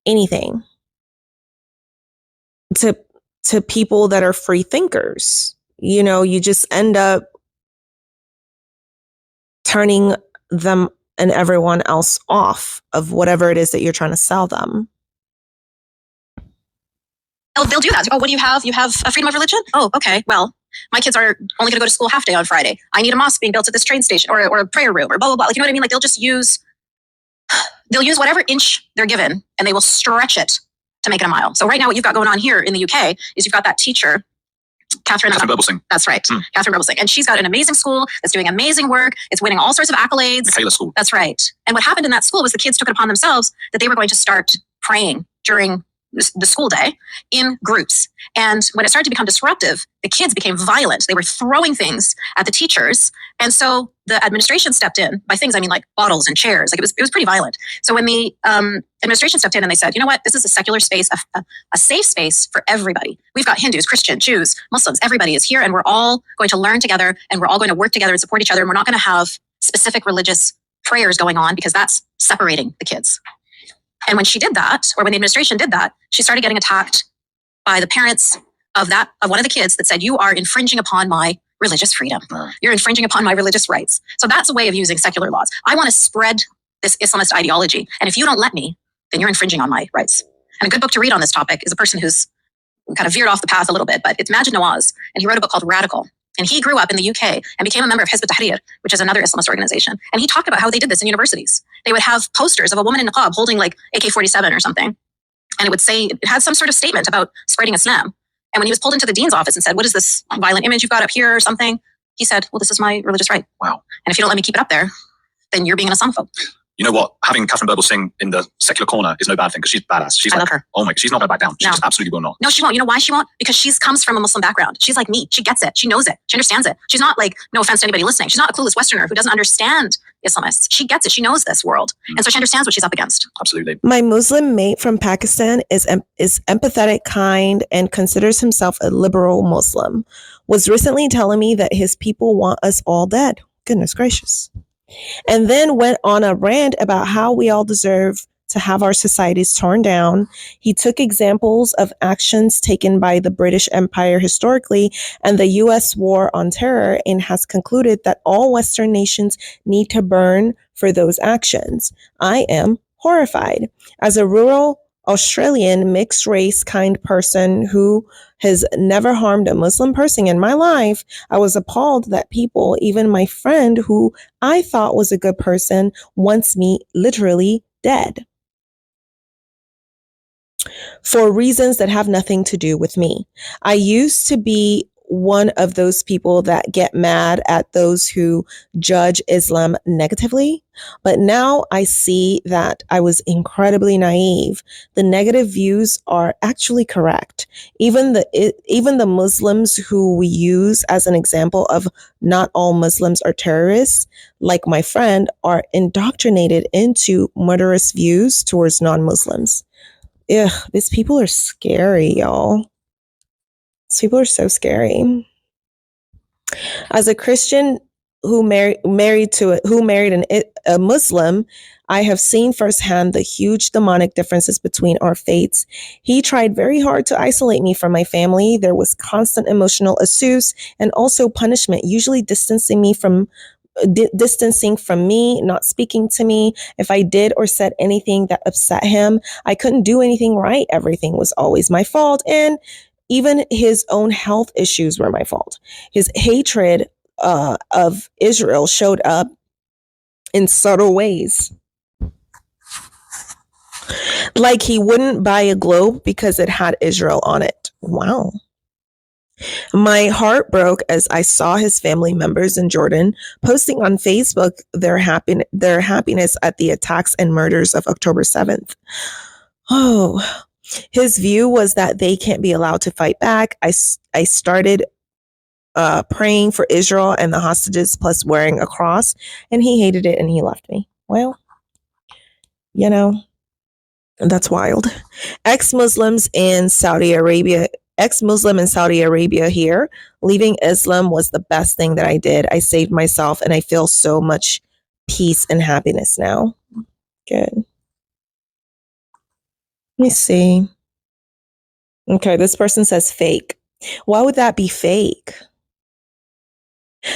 anything to people that are free thinkers. You just end up turning them and everyone else off of whatever it is that you're trying to sell them. They'll do that. Oh, what do you have? You have a freedom of religion? Oh, okay. Well, my kids are only going to go to school half day on Friday. I need a mosque being built at this train station or a prayer room or blah, blah, blah. Like, you know what I mean? Like they'll use whatever inch they're given and they will stretch it to make it a mile. So right now what you've got going on here in the UK is you've got that teacher, Catherine Rebelsing. That's right. Catherine Rebelsing. And she's got an amazing school that's doing amazing work. It's winning all sorts of accolades. Michaela School. That's right. And what happened in that school was the kids took it upon themselves that they were going to start praying during the school day in groups. And when it started to become disruptive, the kids became violent. They were throwing things at the teachers. And so the administration stepped in. By things, I mean like bottles and chairs. Like it was pretty violent. So when the administration stepped in and they said, you know what, this is a secular space, a safe space for everybody. We've got Hindus, Christians, Jews, Muslims, everybody is here and we're all going to learn together and we're all going to work together and support each other. And we're not going to have specific religious prayers going on because that's separating the kids. And when she did that, or when the administration did that, she started getting attacked by the parents of one of the kids that said, you are infringing upon my religious freedom. You're infringing upon my religious rights. So that's a way of using secular laws. I want to spread this Islamist ideology. And if you don't let me, then you're infringing on my rights. And a good book to read on this topic is a person who's kind of veered off the path a little bit, but it's Majid Nawaz. And he wrote a book called Radical. And he grew up in the UK and became a member of Hizb ut-Tahrir, which is another Islamist organization. And he talked about how they did this in universities. They would have posters of a woman in niqab holding like AK-47 or something. And it would say, it had some sort of statement about spreading Islam. And when he was pulled into the dean's office and said, what is this violent image you've got up here or something? He said, well, this is my religious right. Wow. And if you don't let me keep it up there, then you're being an Islamophobe. You know what? Having Catherine Birbal sing in the secular corner is no bad thing because she's badass. She's I like, love her. oh my, she's not going to back down. She No. just absolutely will not. No, she won't. You know why she won't? Because she comes from a Muslim background. She's like me. She gets it. She knows it. She understands it. She's not like, no offense to anybody listening, she's not a clueless Westerner who doesn't understand Islamists. She gets it. She knows this world. And so she understands what she's up against. Absolutely. My Muslim mate from Pakistan is empathetic, kind, and considers himself a liberal Muslim. Was recently telling me that his people want us all dead. Goodness gracious. And then went on a rant about how we all deserve to have our societies torn down. He took examples of actions taken by the British Empire historically and the U.S. war on terror and has concluded that all Western nations need to burn for those actions. I am horrified. As a rural Australian mixed race kind person who has never harmed a Muslim person in my life, I was appalled that people, even my friend who I thought was a good person, wants me literally dead for reasons that have nothing to do with me. I used to be one of those people that get mad at those who judge Islam negatively, but now I see that I was incredibly naive. The negative views are actually correct. Even the Muslims who we use as an example of not all Muslims are terrorists, like my friend, are indoctrinated into murderous views towards non-Muslims. Ugh, these people are scary, y'all. These people are so scary. As a Christian who married a Muslim, I have seen firsthand the huge demonic differences between our faiths. He tried very hard to isolate me from my family. There was constant emotional abuse and also punishment, usually distancing from me, not speaking to me. If I did or said anything that upset him, I couldn't do anything right. Everything was always my fault. And even his own health issues were my fault. His hatred of Israel showed up in subtle ways. Like he wouldn't buy a globe because it had Israel on it. Wow. My heart broke as I saw his family members in Jordan posting on Facebook their happiness at the attacks and murders of October 7th. Oh, his view was that they can't be allowed to fight back. I started praying for Israel and the hostages plus wearing a cross, and he hated it and he left me. Well, you know, that's wild. Ex-Muslim in Saudi Arabia here. Leaving Islam was the best thing that I did. I saved myself and I feel so much peace and happiness now. Good. Let me see. Okay, this person says fake. Why would that be fake?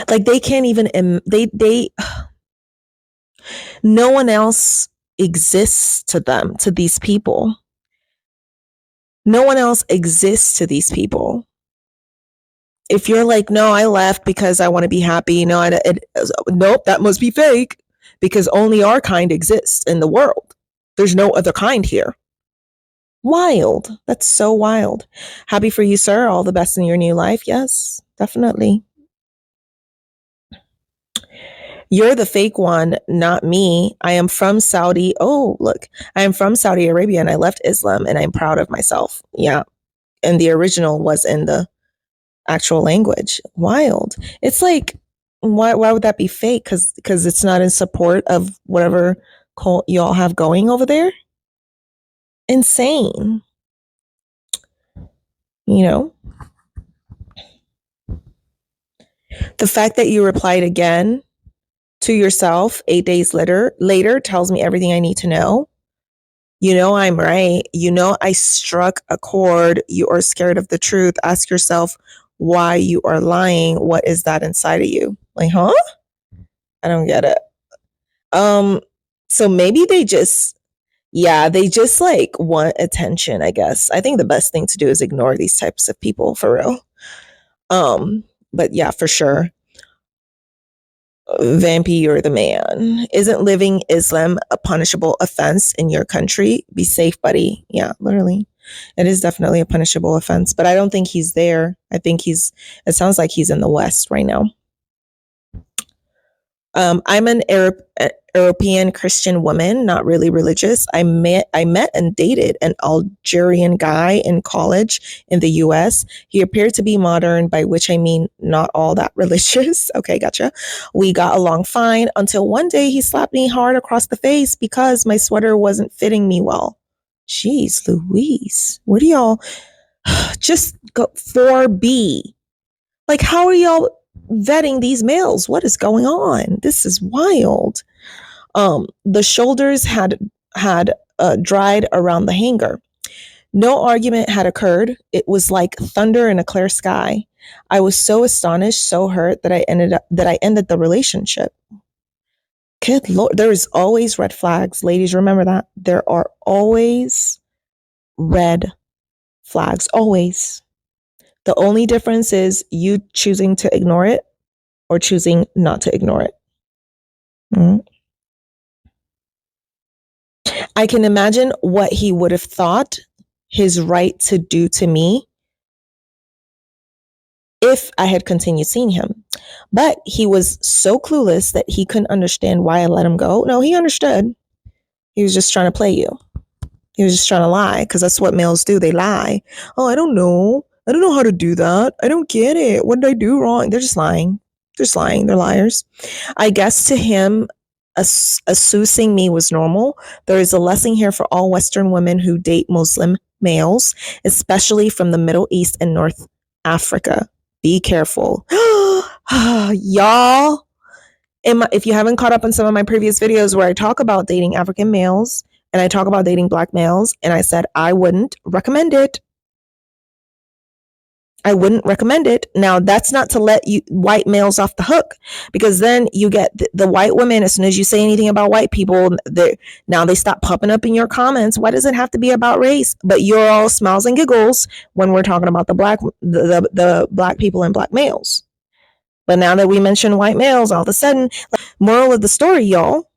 Like they can't even, no one else exists to them, to these people. No one else exists to these people. If you're like, no, I left because I want to be happy. No, nope, that must be fake because only our kind exists in the world. There's no other kind here. Wild. That's so wild. Happy for you, sir. All the best in your new life. Yes, definitely. You're the fake one, not me. I am from Saudi. Oh, look, I am from Saudi Arabia and I left Islam and I'm proud of myself. Yeah. And the original was in the actual language. Wild. It's like, why would that be fake? Because it's not in support of whatever cult y'all have going over there. Insane. You know? The fact that you replied again to yourself 8 days later tells me everything I need to know. You know I'm right. You know I struck a chord. You are scared of the truth. Ask yourself why you are lying. What is that inside of you? Like, huh? I don't get it. So maybe they just like want attention, I guess. I think the best thing to do is ignore these types of people for real. But yeah, for sure. Vampy, you're the man. Isn't living Islam a punishable offense in your country? Be safe, buddy. Yeah, literally. It is definitely a punishable offense, but I don't think he's there. I think it sounds like he's in the West right now. I'm an European Christian woman, not really religious. I met and dated an Algerian guy in college in the US. He appeared to be modern, by which I mean not all that religious. Okay, gotcha. We got along fine until one day he slapped me hard across the face because my sweater wasn't fitting me well. Jeez Louise, where do y'all just go 4B? Like, how are y'all vetting these males? What is going on? This is wild. The shoulders had dried around the hanger. No argument had occurred. It was like thunder in a clear sky. I was so astonished, so hurt that I ended the relationship. Good Lord, there is always red flags. Ladies, remember that. There are always red flags. Always. The only difference is you choosing to ignore it or choosing not to ignore it. Mm-hmm. I can imagine what he would have thought his right to do to me if I had continued seeing him. But he was so clueless that he couldn't understand why I let him go. No, he understood. He was just trying to play you. He was just trying to lie, because that's what males do. They lie. Oh, I don't know. I don't know how to do that. I don't get it. What did I do wrong? They're just lying. They're just lying. They're liars. I guess to him, assuming me was normal. There is a lesson here for all Western women who date Muslim males, especially from the Middle East and North Africa. Be careful. Y'all, if you haven't caught up on some of my previous videos where I talk about dating African males and I talk about dating Black males, and I said I wouldn't recommend it. I wouldn't recommend it. Now, that's not to let you white males off the hook, because then you get the white women, as soon as you say anything about white people, now they stop popping up in your comments. Why does it have to be about race? But you're all smiles and giggles when we're talking about the Black people and Black males. But now that we mention white males, all of a sudden, moral of the story, y'all,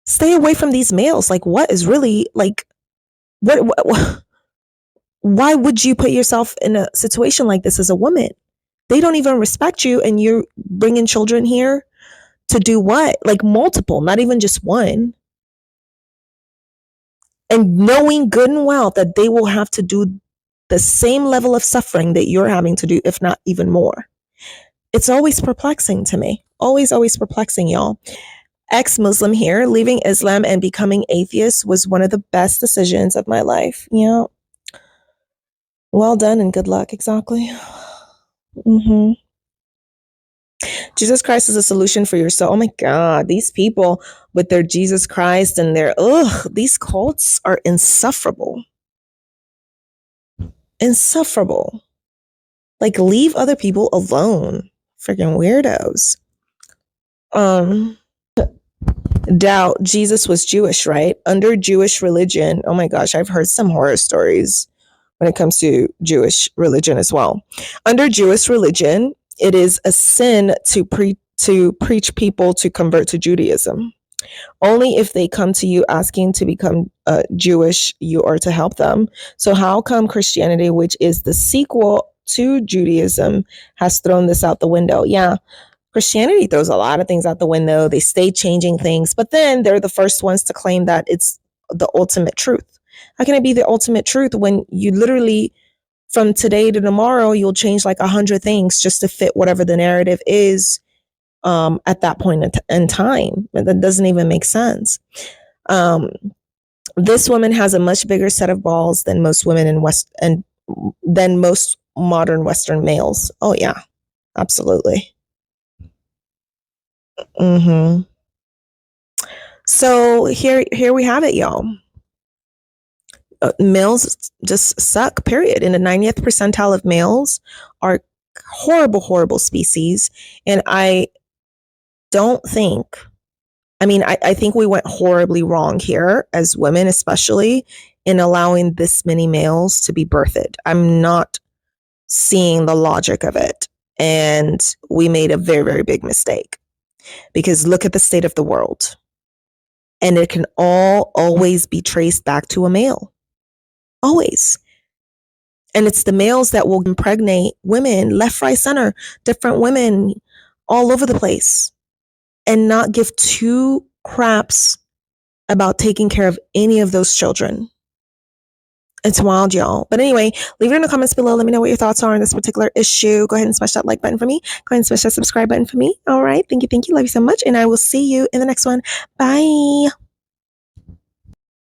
stay away from these males. Like, what is really, like, what why would you put yourself in a situation like this as a woman? They don't even respect you, and you're bringing children here to do what? Like multiple, not even just one. And knowing good and well that they will have to do the same level of suffering that you're having to do, if not even more. It's always perplexing to me. Always, always perplexing, y'all. Ex-Muslim here, leaving Islam and becoming atheist was one of the best decisions of my life. Yeah. Well done and good luck. Exactly. Mm-hmm. Jesus Christ is a solution for your soul. Oh my God, these people with their Jesus Christ and their, these cults are insufferable. Insufferable. Like, leave other people alone. Freaking weirdos. Doubt Jesus was Jewish, right? Under Jewish religion. Oh my gosh, I've heard some horror stories when it comes to Jewish religion as well. Under Jewish religion, it is a sin to preach people to convert to Judaism. Only if they come to you asking to become Jewish, you are to help them. So how come Christianity, which is the sequel to Judaism, has thrown this out the window? Yeah, Christianity throws a lot of things out the window. They stay changing things, but then they're the first ones to claim that it's the ultimate truth. How can it be the ultimate truth when you literally, from today to tomorrow, you'll change like 100 things just to fit whatever the narrative is at that point in time? That doesn't even make sense. This woman has a much bigger set of balls than most women than most modern Western males. Oh yeah, absolutely. Mm-hmm. So here we have it, y'all. Males just suck, period. In the 90th percentile of males are horrible, horrible species. And I think we went horribly wrong here as women, especially in allowing this many males to be birthed. I'm not seeing the logic of it. And we made a very, very big mistake, because look at the state of the world. And it can always be traced back to a male. Always. And it's the males that will impregnate women left, right, center, different women all over the place, and not give two craps about taking care of any of those children. It's wild, y'all. But anyway, leave it in the comments below. Let me know what your thoughts are on this particular issue. Go ahead and smash that like button for me. Go ahead and smash that subscribe button for me. All right. Thank you. Love you so much. And I will see you in the next one. Bye.